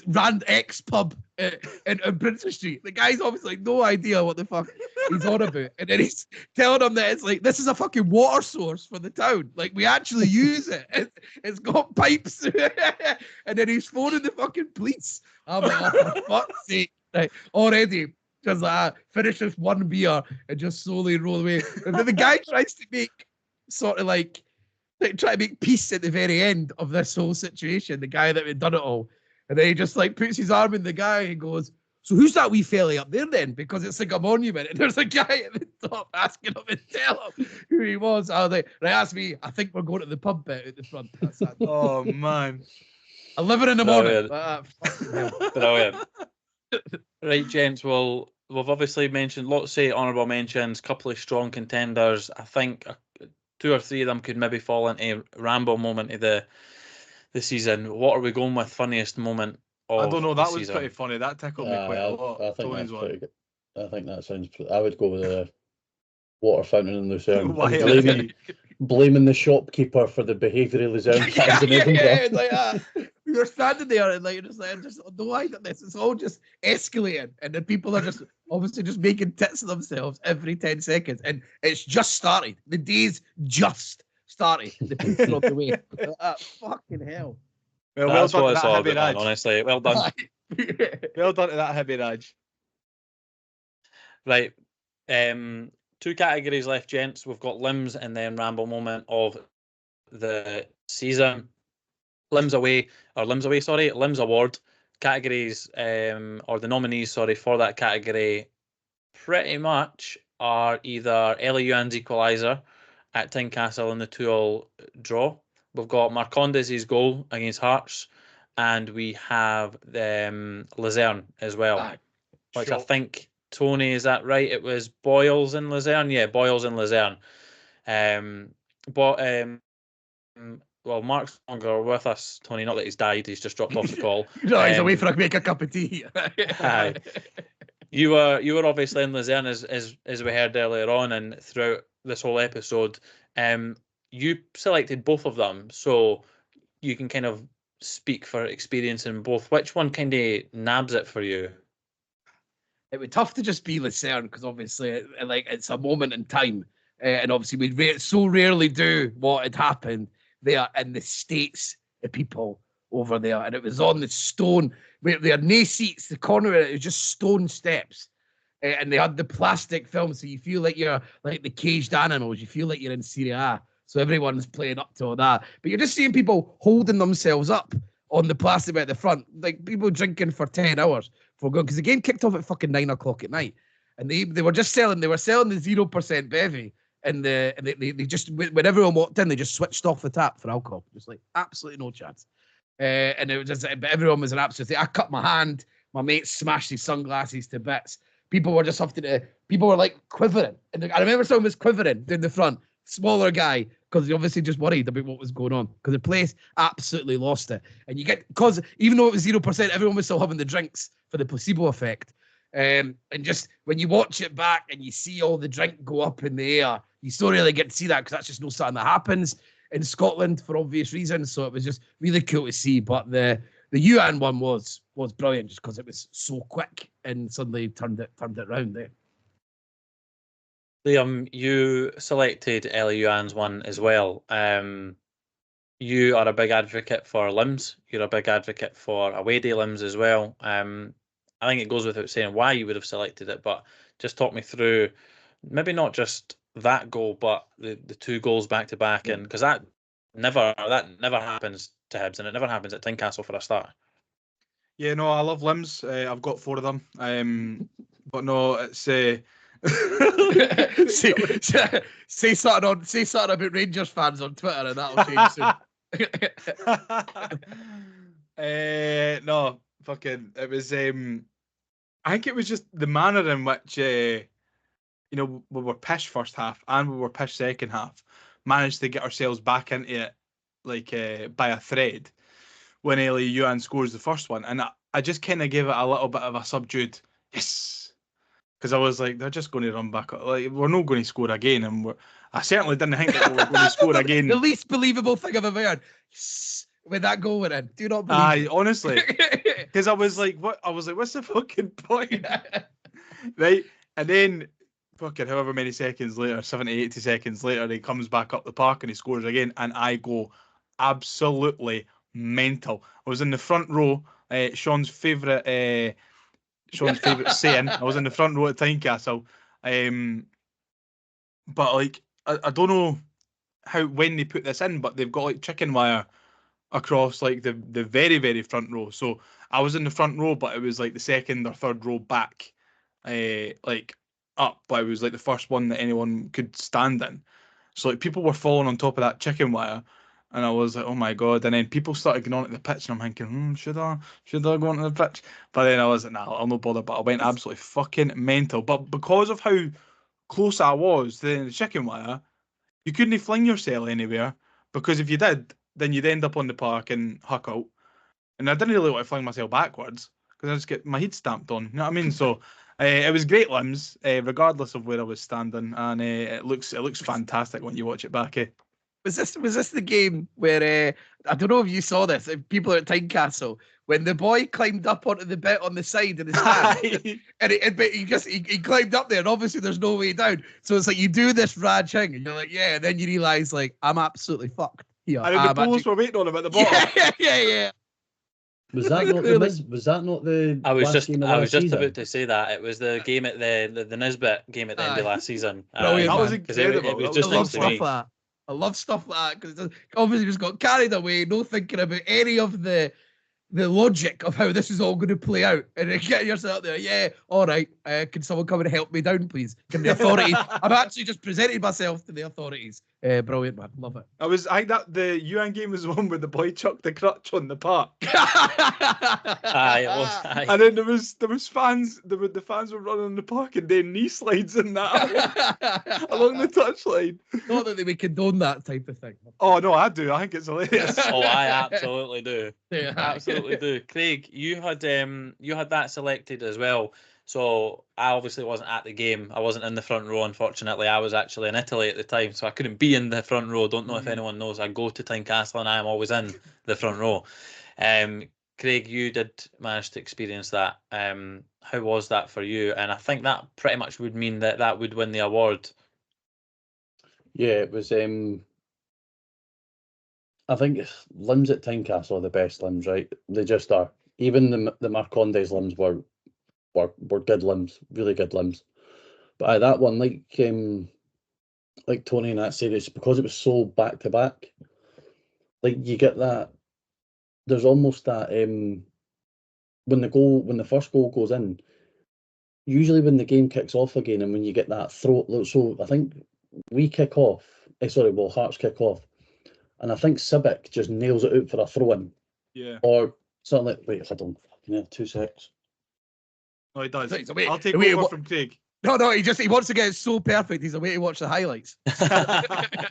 Rand X pub in Princess Street. The guy's obviously no idea what the fuck he's on about, and then he's telling them that it's like, this is a fucking water source for the town, like we actually use it. It's got pipes. And then he's phoning the fucking police. I'm like, oh, for fuck's sake, right, already just finish this one beer and just slowly roll away. And then the guy tries to make sort of like try to make peace at the very end of this whole situation, the guy that had done it all. And then he just like puts his arm in the guy and goes, so who's that wee fella up there then? Because it's like a monument. And there's a guy at the top asking him to tell him who he was. I was like, they asked me, I think we're going to the pub bit at the front. That's that. Oh, man. 11 in the morning. Brilliant. Right, gents, well, we've obviously mentioned, lots of honourable mentions, couple of strong contenders. I think 2 or 3 of them could maybe fall into Ramble moment of the season. What are we going with? Funniest moment of I don't know. That was season? pretty funny. That tickled me quite a lot. I think Tony's that's one. pretty good. I think that sounds. I would go with the water fountain in Lucerne. Why? Blaming the shopkeeper for the behaviour of Lucerne fans in Edinburgh. It's like you're standing there and like you're just like, just no, I got this. It's all just escalating, and then people are just obviously just making tits of themselves every 10 seconds, and it's just started. The day's just started. The people are on the way. Fucking hell. Well That's done what to it's that all heavy about, man, Raj. honestly. Well done. Well done to that heavy Raj. Right. 2 categories left, gents. We've got limbs and then Ramble moment of the season. Limbs away, Limbs award categories, or the nominees, for that category pretty much are either Ellie Ewan's equaliser at Tynecastle in the 2-2 draw. We've got Marcondes' goal against Hearts, and we have Luzerne as well, which I think, Tony, is that right? It was Boyles and Luzerne? Yeah, Boyles and Luzerne. Well, Mark's no longer with us, Tony. Not that he's died; he's just dropped off the call. No, he's away for make a cup of tea. Aye. You were obviously in Luzerne as we heard earlier on, and throughout this whole episode, you selected both of them, so you can kind of speak for experience in both. Which one kind of nabs it for you? It would be tough to just be Lucerne because obviously, like, it's a moment in time, and obviously we so rarely do what had happened there in the States. The people over there, and it was on the stone. There are no seats. The corner of it was just stone steps, and they had the plastic film, so you feel like you're like the caged animals. You feel like you're in Serie A. So everyone's playing up to all that, but you're just seeing people holding themselves up on the plastic at the front, like people drinking for 10 hours for going, because the game kicked off at fucking 9 o'clock at night, and they were just selling. They were selling the 0% bevy, and they just, when everyone walked in, they just switched off the tap for alcohol, just like absolutely no chance. And it was just, but everyone was an absolute thing. I cut my hand. My mate smashed his sunglasses to bits. People were just having to. People were like quivering, and I remember someone was quivering down the front. Smaller guy, because he obviously just worried about what was going on, because the place absolutely lost it. And you get, because even though it was 0%, everyone was still having the drinks for the placebo effect. And just when you watch it back and you see all the drink go up in the air, you still really get to see that, because that's just not something that happens in Scotland for obvious reasons. So it was just really cool to see. But the Ewan one was brilliant, just because it was so quick and suddenly turned it round there. Liam, you selected Ellie Ewan's one as well. You are a big advocate for limbs. You're a big advocate for away day limbs as well. I think it goes without saying why you would have selected it, but just talk me through maybe not just that goal, but the 2 goals back to back, and because that That never happens to Hibs, and it never happens at Tynecastle for a start. Yeah, no, I love limbs. I've got 4 of them. But no, it's say something about Rangers fans on Twitter, and that'll change soon. no, fucking. It was. I think it was just the manner in which we were pissed first half and we were pissed second half. Managed to get ourselves back into it like by a thread when Yuan scores the first one, and I just kind of gave it a little bit of a subdued yes, because I was like, they're just going to run back. Like, we're not going to score again, and I certainly didn't think that we were going to score again. The least believable thing I've ever heard. Yes, when that goal went in, do not believe. Honestly, because I was like, what? I was like, what's the fucking point? Right, and then fucking however many seconds later, 70, 80 seconds later, he comes back up the park and he scores again, and I go absolutely mental. I was in the front row. Sean's favourite saying. I was in the front row at Tynecastle. But like I don't know when they put this in, but they've got like chicken wire across like the very, very front row. So I was in the front row, but it was like the second or third row back, like up, but it was like the first one that anyone could stand in. So like people were falling on top of that chicken wire, and I was like, oh my god! And then people started going on at the pitch, and I'm thinking, should I go onto the pitch? But then I was like, nah, I'll not bother. But I went absolutely fucking mental. But because of how close I was to the chicken wire, you couldn't fling yourself anywhere, because if you did, then you'd end up on the park and huck out. And I didn't really want to fling myself backwards because I just get my head stamped on. You know what I mean? So it was great limbs, regardless of where I was standing, and it looks fantastic when you watch it back. Was this the game where I don't know if you saw this? People at Tynecastle, when the boy climbed up onto the bit on the side of the stand, and he climbed up there, and obviously there's no way down. So it's like you do this rad thing, and you're like, yeah, and then you realise like I'm absolutely fucked. Yeah, and then the Poles were waiting on him at the bottom. Yeah. Was that not the? I was just season? about to say that it was the game at the Nisbet game at the end of last season. Brilliant, that was man. incredible. It was just I love next to me. stuff like that. I love stuff like that because obviously just got carried away, no thinking about any of the logic of how this is all going to play out, and then get yourself there. Yeah, all right. Can someone come and help me down, please? Can the authorities? I've actually just presented myself to the authorities. Brilliant, man. Love it. I think that the Yuan game was the one where the boy chucked the crutch on the park. Aye, it was. Aye. And then there was fans. The fans were running in the park and doing knee slides and that along the touchline. Not that they would condone that type of thing. Oh no, I do. I think it's hilarious. Oh, I absolutely do. Yeah. Absolutely do. Craig, you had that selected as well. So I obviously wasn't at the game. I wasn't in the front row, unfortunately. I was actually in Italy at the time, so I couldn't be in the front row. Don't know if anyone knows. I go to Tynecastle and I am always in the front row. Craig, you did manage to experience that. How was that for you? And I think that pretty much would mean that would win the award. Yeah, it was. I think limbs at Tynecastle are the best limbs, right? They just are. Even the Marcondes limbs were good limbs, really good limbs. But that one, like Tony and that said, it's because it was so back to back. Like you get that. There's almost that when the first goal goes in. Usually when the game kicks off again, and when you get that throw, so I think we kick off. Hearts kick off, and I think Civic just nails it out for a throw in. Yeah. Or something like. Wait, hold on. Yeah, 2 secs. No, he does. Wait, I'll take wait, over what- from Craig. No, he wants to get it so perfect. He's away to watch the highlights.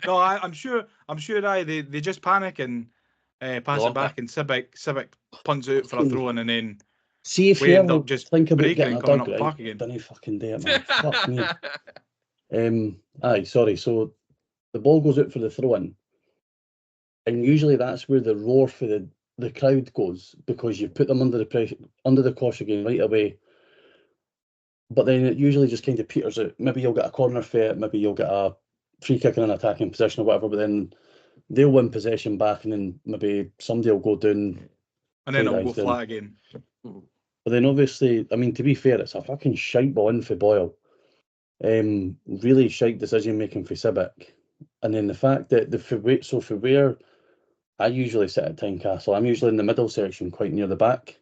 No, I'm sure. They just panic and pass it back, and Civic punts it out for a throw in, and then See if we you end ever up just think about breaking getting and a coming dog, up the park right? again. Don't fucking do it, man. Fuck me. Aye, sorry. So the ball goes out for the throw in, and usually that's where the roar for the crowd goes, because you put them under the pressure, under the cosh again right away. But then it usually just kind of peters out. Maybe you'll get a corner for it, maybe you'll get a free kick in an attacking position or whatever, but then they'll win possession back, and then maybe somebody will go down. And then it'll go Right, then. flat again. But then obviously, I mean, to be fair, it's a fucking shite ball in for Boyle. Really shite decision making for Civic. And then the fact that for where I usually sit at Tynecastle. I'm usually in the middle section, quite near the back.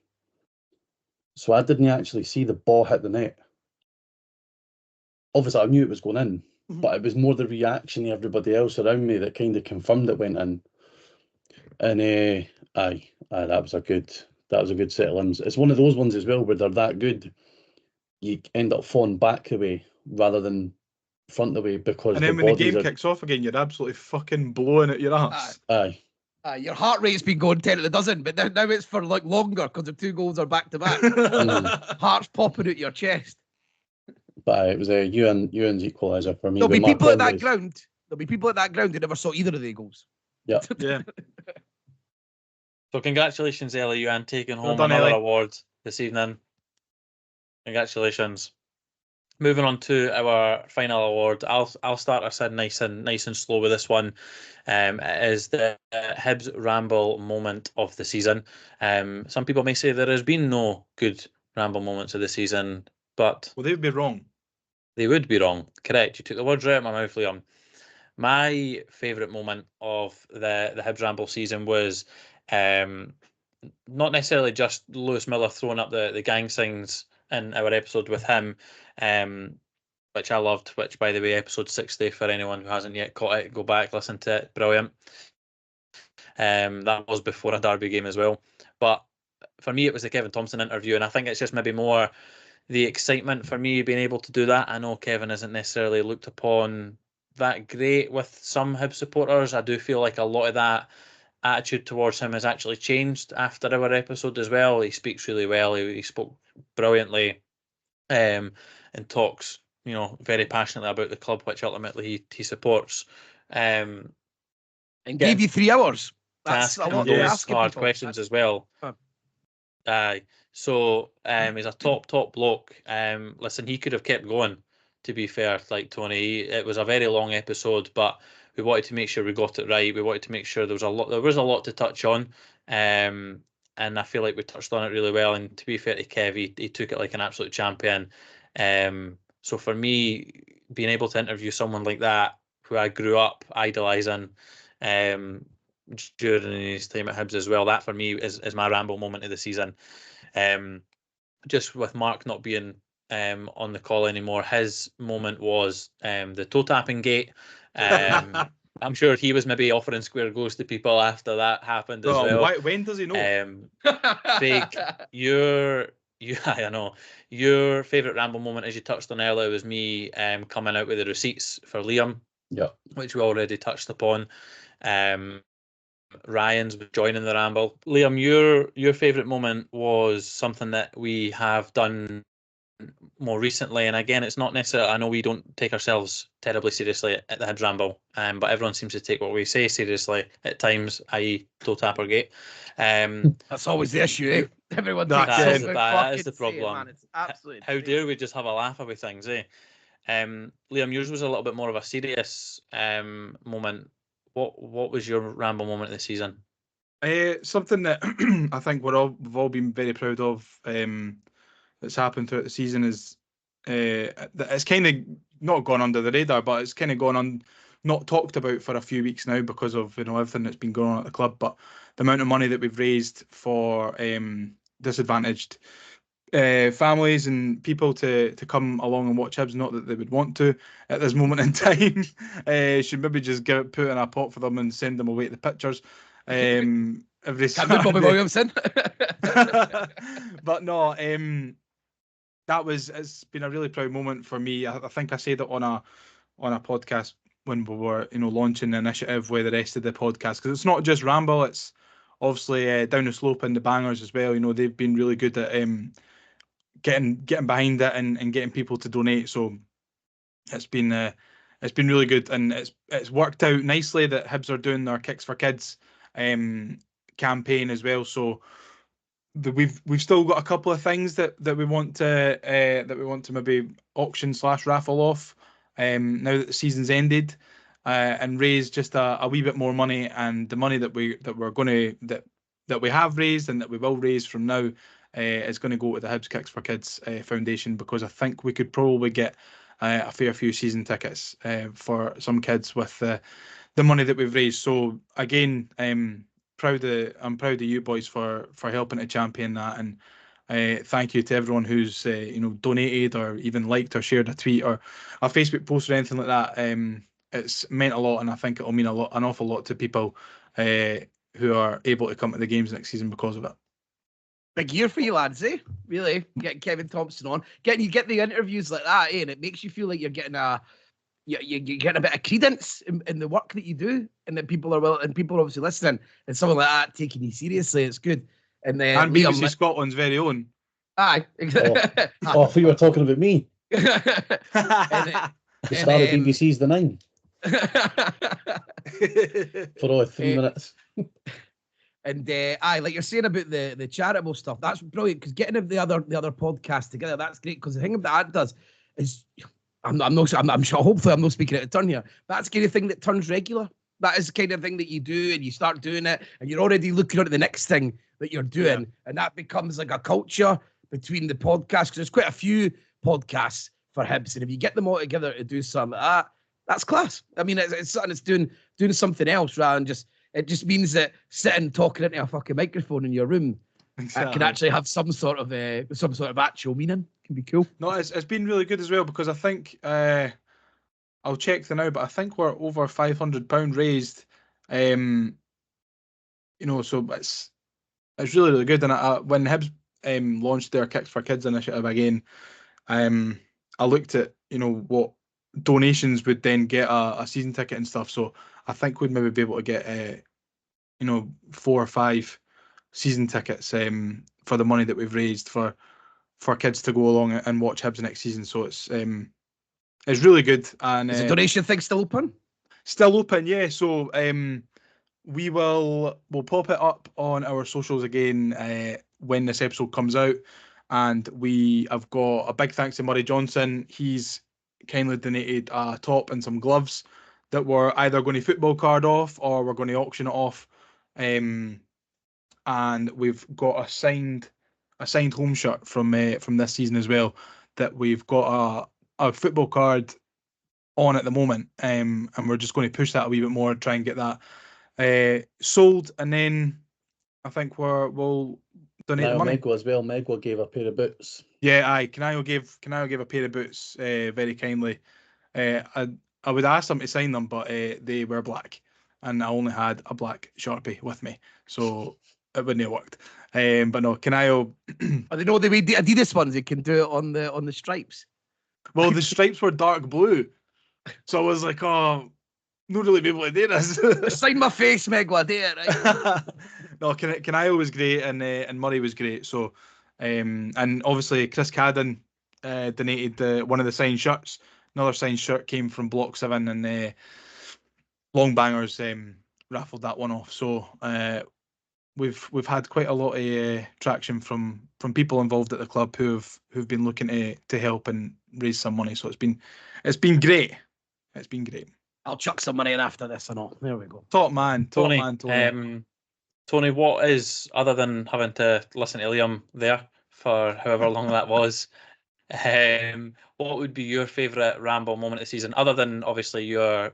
So I didn't actually see the ball hit the net. Obviously, I knew it was going in, but it was more the reaction of everybody else around me that kind of confirmed it went in. And aye, that was a good set of limbs. It's one of those ones as well where they're that good, you end up falling back the way rather than front the way because And then the when the bodies game are. kicks off again, you're absolutely fucking blowing at your ass. Aye. Your heart rate's been going 10 at the dozen, but now it's for like longer because the 2 goals are back to back. Heart's popping out your chest. But it was a Ewan's equaliser for me. There'll be with Mark people at that Conway's. ground. There'll be people at that ground who never saw either of the goals. Yeah. So congratulations, Ellie Ewan, taking Well home done, another Ellie. award this evening. Congratulations. Moving on to our final award, I'll start us in nice and slow with this one. It is the Hibs Ramble moment of the season. Some people may say there has been no good Ramble moments of the season, but Well, they would be wrong. they would be wrong. Correct. You took the words right out of my mouth, Liam. My favourite moment of the Hibs Ramble season was not necessarily just Lewis Miller throwing up the gang signs in our episode with him, which I loved, which, by the way, episode 60, for anyone who hasn't yet caught it, go back, listen to it. Brilliant. That was before a Derby game as well. But for me, it was the Kevin Thompson interview, and I think it's just maybe more the excitement for me being able to do that. I know Kevin isn't necessarily looked upon that great with some Hibs supporters. I do feel like a lot of that attitude towards him has actually changed after our episode as well. He speaks really well. He spoke brilliantly, and talks, very passionately about the club, which ultimately he supports. And gave you 3 hours. That's Ask a lot him to those ask hard people. questions as well. Aye. So he's a top bloke. Listen, he could have kept going, to be fair, like Tony. It was a very long episode, but we wanted to make sure we got it right. We wanted to make sure there was a lot to touch on. And I feel like we touched on it really well. And to be fair to Kev, he took it like an absolute champion. So for me, being able to interview someone like that, who I grew up idolising, during his time at Hibs as well, that for me is my Ramble moment of the season. Just with Mark not being on the call anymore, his moment was the toe tapping gate. I'm sure he was maybe offering square goes to people after that happened as well. When does he know? Craig, I know your favourite Ramble moment, as you touched on earlier, was me coming out with the receipts for Liam, which we already touched upon. Ryan's joining the Ramble. Liam, your favourite moment was something that we have done more recently, and again, it's not necessarily, I know we don't take ourselves terribly seriously at the Hibs Ramble, but everyone seems to take what we say seriously at times, i.e. toe tapper gate. That's always the issue, eh? Everyone takes that is the problem. Saying, man, it's absolutely how dare we just have a laugh with things, eh? Liam, yours was a little bit more of a serious moment. What was your Ramble moment of the season? Something that I think we've all been very proud of that's happened throughout the season is that it's kind of not gone under the radar, but it's kind of gone on, not talked about for a few weeks now because of everything that's been going on at the club. But the amount of money that we've raised for disadvantaged families and people to come along and watch Hibs, not that they would want to at this moment in time, should maybe just put in a pot for them and send them away to the pictures. Every Captain Bobby Williamson. But no, it's been a really proud moment for me. I think I said it on a podcast when we were launching the initiative with the rest of the podcast, because it's not just Ramble, it's obviously Down the Slope and the Bangers as well. They've been really good at getting behind it and getting people to donate. So it's been really good, and it's worked out nicely that Hibs are doing their Kicks for Kids campaign as well. So we've still got a couple of things that we want to maybe auction / raffle off now that the season's ended, and raise just a wee bit more money. And the money that we have raised and that we will raise from now is going to go to the Hibs Kicks for Kids Foundation, because I think we could probably get a fair few season tickets for some kids with the money that we've raised. So again, proud of you boys for helping to champion that, and thank you to everyone who's donated or even liked or shared a tweet or a Facebook post or anything like that. It's meant a lot, and I think it'll mean an awful lot to people who are able to come to the games next season because of it. Big year for you lads, eh? Really, getting Kevin Thompson on, you get the interviews like that, eh? And it makes you feel like you're getting you're getting a bit of credence in the work that you do, and that people are obviously listening, and someone like that taking you seriously. It's good. And BBC Scotland's very own. Aye. Oh, I thought you were talking about me. The star of BBC's The Nine. For all 3 minutes. And like you're saying about the charitable stuff, that's brilliant, because getting the other podcast together, that's great, because the thing that does is, I'm sure, hopefully I'm not speaking out of turn here, that's the kind of thing that turns regular. That is the kind of thing that you do, and you start doing it, and you're already looking at the next thing that you're doing, and that becomes like a culture between the podcasts, because there's quite a few podcasts for Hibs, and if you get them all together to do something like that, that's class. I mean, it's something that's doing something else rather than just. It just means that sitting talking into a fucking microphone in your room can actually have some sort of actual meaning. Can be cool. No, it's been really good as well, because I think I'll check the now, but I think we're over £500 raised. So it's really, really good. And when Hibs launched their Kicks for Kids initiative again, I looked at what donations would then get a season ticket and stuff. So I think we'd maybe be able to get 4 or 5 season tickets for the money that we've raised for kids to go along and watch Hibs next season. So it's really good. And is the donation thing still open? Still open, yeah. So we'll pop it up on our socials again when this episode comes out, and we have got a big thanks to Murray Johnson. He's kindly donated a top and some gloves that we're either going to football card off or we're going to auction it off, and we've got a signed home shirt from this season as well that we've got a football card on at the moment, and we're just going to push that a wee bit more, try and get that sold, and then I think we'll donate the money. Megwa as well. Megwa gave a pair of boots. Yeah, aye. Kanayo gave a pair of boots very kindly. I would ask them to sign them, but they were black, and I only had a black Sharpie with me, so it wouldn't have worked. But no, Kanayo. I don't know the Adidas ones. You can do it on the stripes. Well, the stripes were dark blue, so I was like, oh, not really be able to do this. Sign my face, Megwa. Do it, right? No, Kanayo was great, and Murray was great. So, and obviously Chris Cadden donated one of the signed shirts. Another signed shirt came from Block 7, and Long Bangers raffled that one off. So we've had quite a lot of traction from people involved at the club who've been looking to help and raise some money. So it's been great. It's been great. I'll chuck some money in after this and all. There we go. Top man, Tony. Tony. Tony, what is, other than having to listen to Liam there for however long that was, what would be your favourite Ramble moment of the season, other than obviously your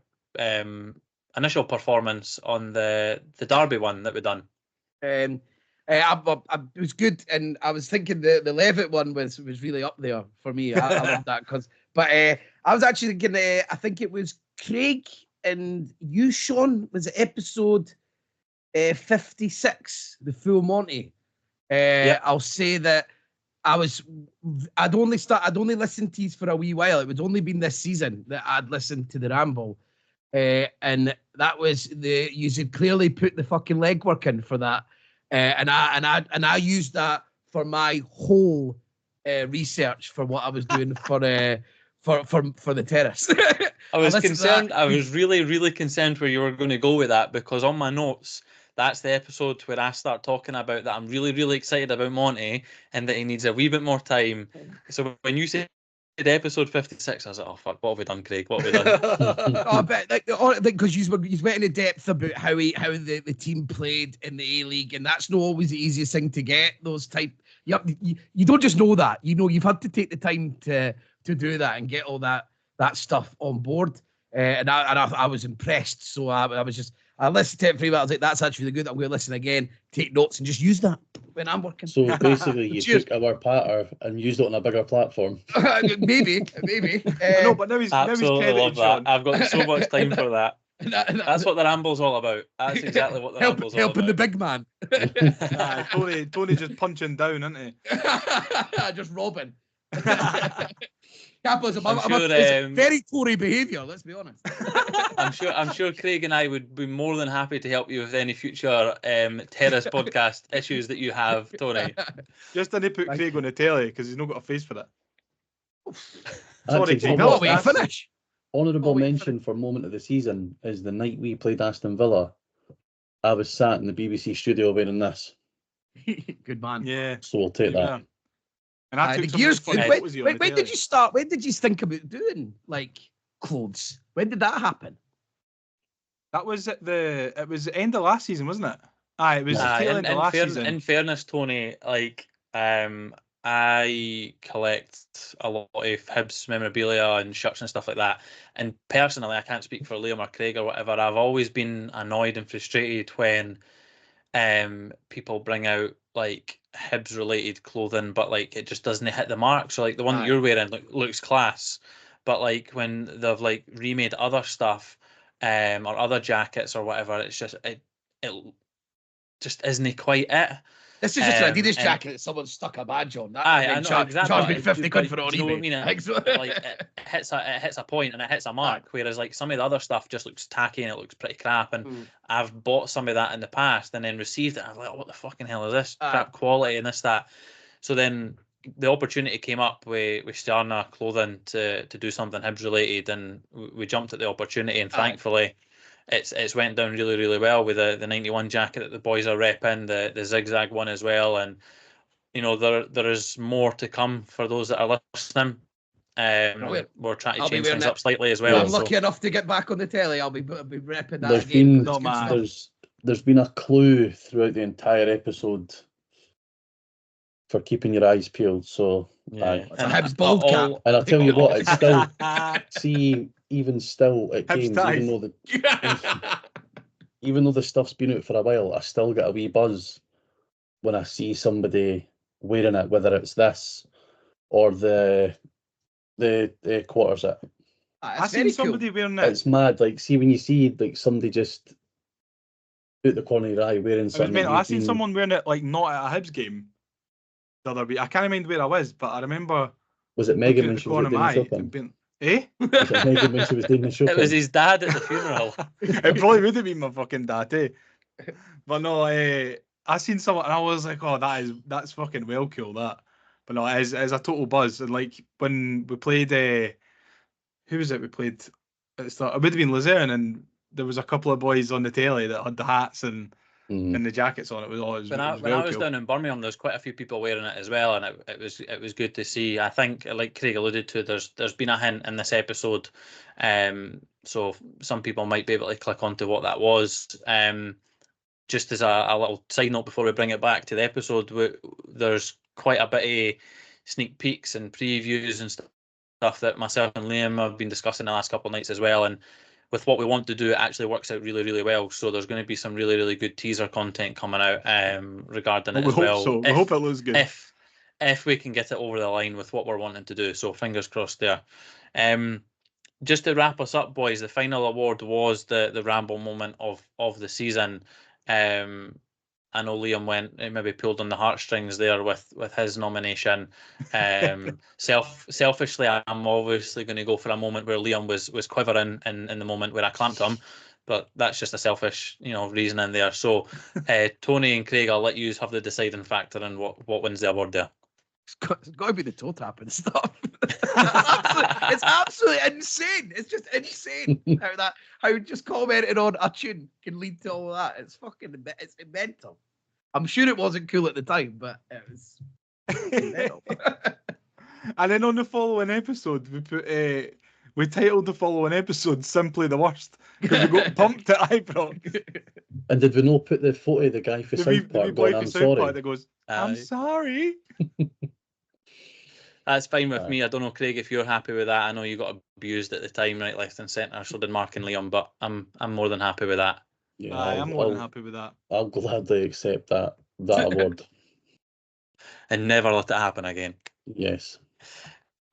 initial performance on the Derby one that we done? It was good, and I was thinking the Levitt one was really up there for me. I loved that but I was actually thinking I think it was Craig and you, Sean, was it episode 56, the Full Monty. I'll say that I'd only listened to these for a wee while. It would only been this season that I'd listened to the Ramble, and that was you should clearly put the fucking legwork in for that, and I used that for my whole research for what I was doing for the terrace. I was concerned. I was really, really concerned where you were going to go with that, because on my notes, that's the episode where I start talking about that I'm really, really excited about Monty and that he needs a wee bit more time. So when you said episode 56, I was like, oh fuck, what have we done, Craig? What have we done? Because you went into depth about how the team played in the A-League, and that's not always the easiest thing to get. Those type, you don't just know that. You've had to take the time to do that and get all that stuff on board. and I was impressed. So I listened to it for a while. I was like, that's actually really good. I'm going to listen again, take notes, and just use that when I'm working. So basically, you Cheers. took our patter and used it on a bigger platform. maybe. No, but now he's Absolutely credited, love that. Sean. I've got so much time for that. That's what the Ramble's all about. That's exactly what the Ramble's all helping about. the big man. Tony just punching down, isn't he? Just robbing. Capo's sure, it's very Tory behaviour. Let's be honest. I'm sure Craig and I would be more than happy to help you with any future terrace podcast issues that you have, Tony. Just didn't put Craig on the telly because he's not got a face for that. Actually, Craig, no, No, wait, finish. Honourable wait, mention for moment of the season is the night we played Aston Villa. I was sat in the BBC studio wearing this, Good man. Yeah. so we'll take that. Yeah. And I The took some gear's funny good. photos of you on the When telly. did you start? When did you think about doing like clothes? When did that happen? That was at the end of last season, wasn't it? Aye, it was Aye, tail end of last season. In fairness, Tony, like I collect a lot of Hibs memorabilia and shirts and stuff like that. And personally, I can't speak for Liam or Craig or whatever. I've always been annoyed and frustrated when people bring out like Hibs related clothing, but like it just doesn't hit the mark. So like the one that you're wearing looks class, but like when they've like remade other stuff or other jackets or whatever, it's just it just isn't quite it. This is just an Adidas jacket that someone stuck a badge on. That I know exactly. Charged me 50 quid for it on you know what I eBay. mean? Like it hits a point and it hits a mark. Whereas like some of the other stuff just looks tacky and it looks pretty crap. And I've bought some of that in the past and then received it. And I was like, oh, what the fucking hell is this? Crap quality and this, that. So then the opportunity came up with Stjarna Clothing to do something Hibs related, and we jumped at the opportunity. And thankfully, it's went down really, really well with the 91 jacket that the boys are repping, the zigzag one as well. And you know, there is more to come for those that are listening. We're trying to change things up slightly as well. I'm lucky enough to get back on the telly. I'll be repping that There's again. there's been a clue throughout the entire episode for keeping your eyes peeled. So it's a Hibs bold cap. And I'll tell you what, it's still even still at Hibs games, even though the stuff's been out for a while, I still get a wee buzz when I see somebody wearing it, whether it's this or the quarters it. I seen somebody wearing it. It's mad. Like, see when you see like somebody just out the corner of your eye wearing something. I seen someone wearing it like not at a Hibs game the other week. I can't remember where I was, but I remember. Was it Megan when she was doing the shopping? Eh? Was it Megan when she was doing the shopping? It was his dad at the funeral. It probably would have been my fucking dad, eh? But no, I seen someone and I was like, oh, that's fucking well cool, that. But no, it's a total buzz. And like when we played, who was it we played at the start? It would have been Luzerne, and there was a couple of boys on the telly that had the hats and the jackets on. It was always when I was down in Birmingham, there's quite a few people wearing it as well, and it was good to see. I think, like Craig alluded to, there's been a hint in this episode, so some people might be able to click onto what that was. Just as a little side note before we bring it back to the episode, there's quite a bit of sneak peeks and previews and stuff that myself and Liam have been discussing the last couple of nights as well, and with what we want to do, it actually works out really, really well. So there's going to be some really, really good teaser content coming out regarding it as well. So. We hope it looks good. If we can get it over the line with what we're wanting to do. So fingers crossed there. Just to wrap us up, boys, the final award was the Ramble moment of the season. I know Liam maybe pulled on the heartstrings there with his nomination. Selfishly, I'm obviously going to go for a moment where Liam was quivering in the moment where I clamped him, but that's just a selfish, reason in there. So, Tony and Craig, I'll let you have the deciding factor in what wins the award there. It's got to be the toe tapping stuff. It's absolutely insane. It's just insane how just commenting on a tune can lead to all of that. It's mental. I'm sure it wasn't cool at the time, but it was mental. And then on the following episode, we titled the following episode "Simply the Worst" because we got pumped at Ibrox. And did we not put the photo of the guy for South Park going, "I'm sorry"? That goes, "I'm sorry." That's fine with Aye. me. I don't know, Craig, if you're happy with that. I know you got abused at the time, right, left and centre. So did Mark and Liam, but I'm more than happy with that. Yeah, Aye, I'm more than I'll- happy with that. I'll gladly accept that award. And never let it happen again. Yes.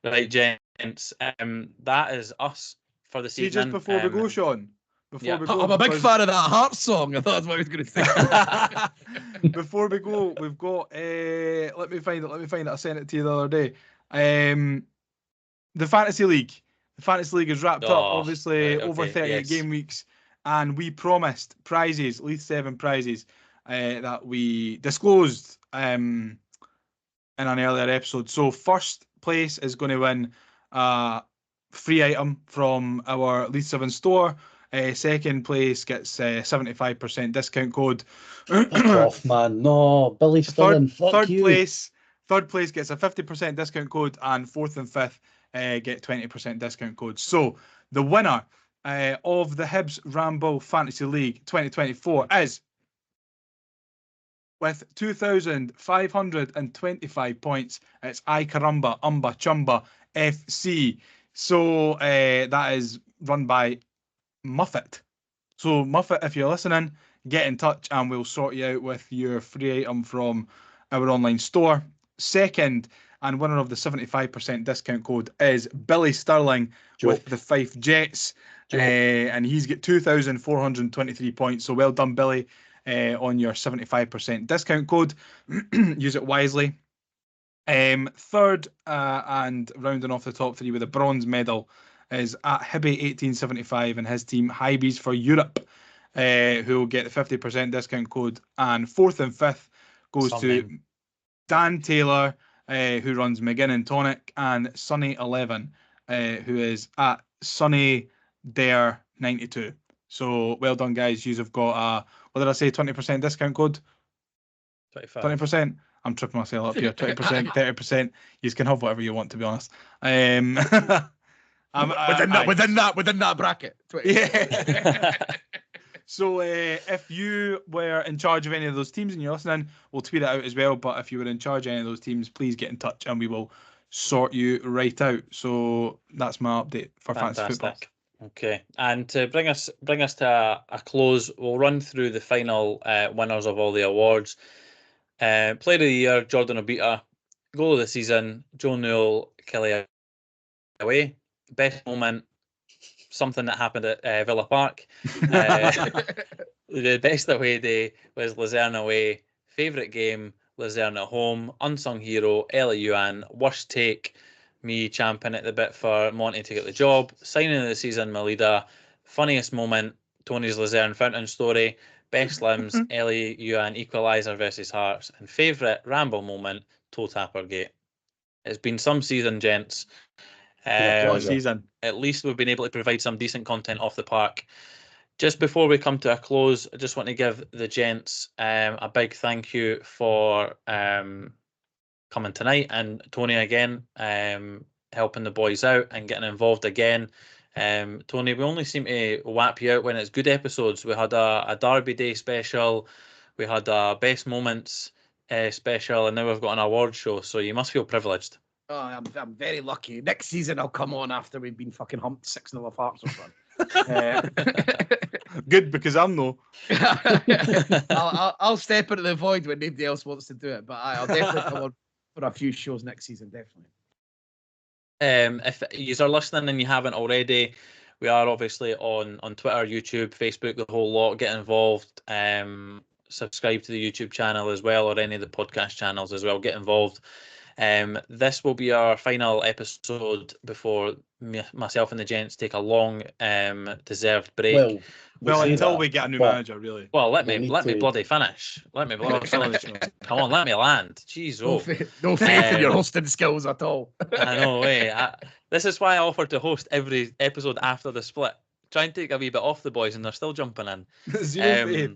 Right, gents. That is us for this See, evening. just before we go, Sean. Before yeah. we go, I'm a big because- fan of that Heart song. I thought that's what I was going to say. Before we go, we've got. Let me find it. I sent it to you the other day. The Fantasy League. The Fantasy League is wrapped up. Oh, Obviously, right, over okay, 38 yes. game weeks, and we promised prizes, at least 7 prizes, that we disclosed in an earlier episode. So first place is going to win a free item from our League 7 store. Second place gets 75% discount code. Fuck off, man. No, Billy Stirling, fuck you. Third place gets a 50% discount code, and fourth and fifth get 20% discount codes. So the winner of the Hibs Ramble Fantasy League 2024 is, with 2,525 points, it's I Caramba Umba Chumba FC. So that is run by Muffet. So Muffet, if you're listening, get in touch and we'll sort you out with your free item from our online store. Second, and winner of the 75% discount code is Billy Stirling with the Fife Jets. And he's got 2,423 points. So well done, Billy, on your 75% discount code. Use it wisely. Third, and rounding off the top 3 with a bronze medal, is at Hibby 1875 and his team Hibs for Europe, who will get the 50% discount code. And fourth and fifth goes to Dan Taylor, who runs McGinn and Tonic, and Sunny11, who is at Sunny Dare 92. So well done, guys. You've got a, what did I say, 20% discount code? 20%. I'm tripping myself up here. 20%, 30%. You can have whatever you want, to be honest. within that bracket. Yeah. So if you were in charge of any of those teams and you're listening, we'll tweet it out as well. But if you were in charge of any of those teams, please get in touch and we will sort you right out. So that's my update for fantasy football. Okay, and to bring us to a close, we'll run through the final winners of all the awards. Player of the Year, Jordan Obita. Goal of the season, Joe Newell, Kelly away. Best moment, something that happened at Villa Park. The best away day was Luzerne away. Favourite game, Luzerne at home. Unsung hero, Ellie Yuan. Worst take, me champing at the bit for Monty to get the job. Signing of the season, Melida. Funniest moment, Tony's Luzerne fountain story. Best limbs, Ellie Yuan equaliser versus Hearts. And favourite ramble moment, toe tapper gate. It's been some season, gents. Season. At least we've been able to provide some decent content off the park. Just before we come to a close, I just want to give the gents a big thank you for coming tonight, and Tony again, helping the boys out and getting involved again. Tony, we only seem to whap you out when it's good episodes. We had a Derby Day special, we had a Best Moments special, and now we've got an award show, so you must feel privileged. Oh, I'm very lucky. Next season I'll come on after we've been fucking humped 6-0 off Hearts or something. Good, because I'm no. I'll step into the void when nobody else wants to do it, but I'll definitely come on for a few shows next season, definitely. If you are listening and you haven't already, we are obviously on Twitter, YouTube, Facebook, the whole lot. Get involved. Subscribe to the YouTube channel as well, or any of the podcast channels as well. Get involved. This will be our final episode before myself and the gents take a long deserved break. Well, until we get a new manager, really. Well, let me bloody finish. Let me bloody finish. Come on, let me land. Jeez, no faith in your hosting skills at all. I know, this is why I offered to host every episode after the split. Try and take a wee bit off the boys, and they're still jumping in. Zero faith.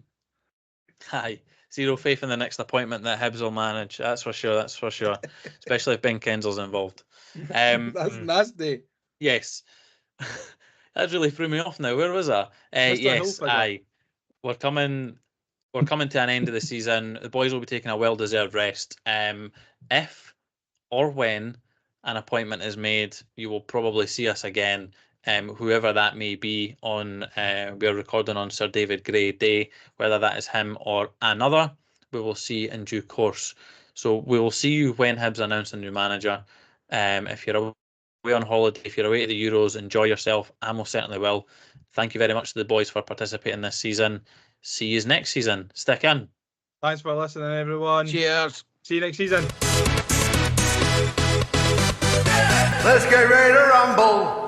Aye, zero faith in the next appointment that Hibs will manage. That's for sure. Especially if Ben Kenzel's involved. That's nasty. Yes. That really threw me off now. Where was I? Yes, aye. We're coming to an end of the season. The boys will be taking a well-deserved rest. If or when an appointment is made, you will probably see us again, whoever that may be. On we are recording on Sir David Gray Day, whether that is him or another, we will see in due course. So we will see you when Hibs announce a new manager. If you're away on holiday, if you're away at the Euros, enjoy yourself. I most certainly will. Thank you very much to the boys for participating this season. See you next season. Stick in. Thanks for listening, everyone. Cheers. See you next season. Let's get ready to rumble.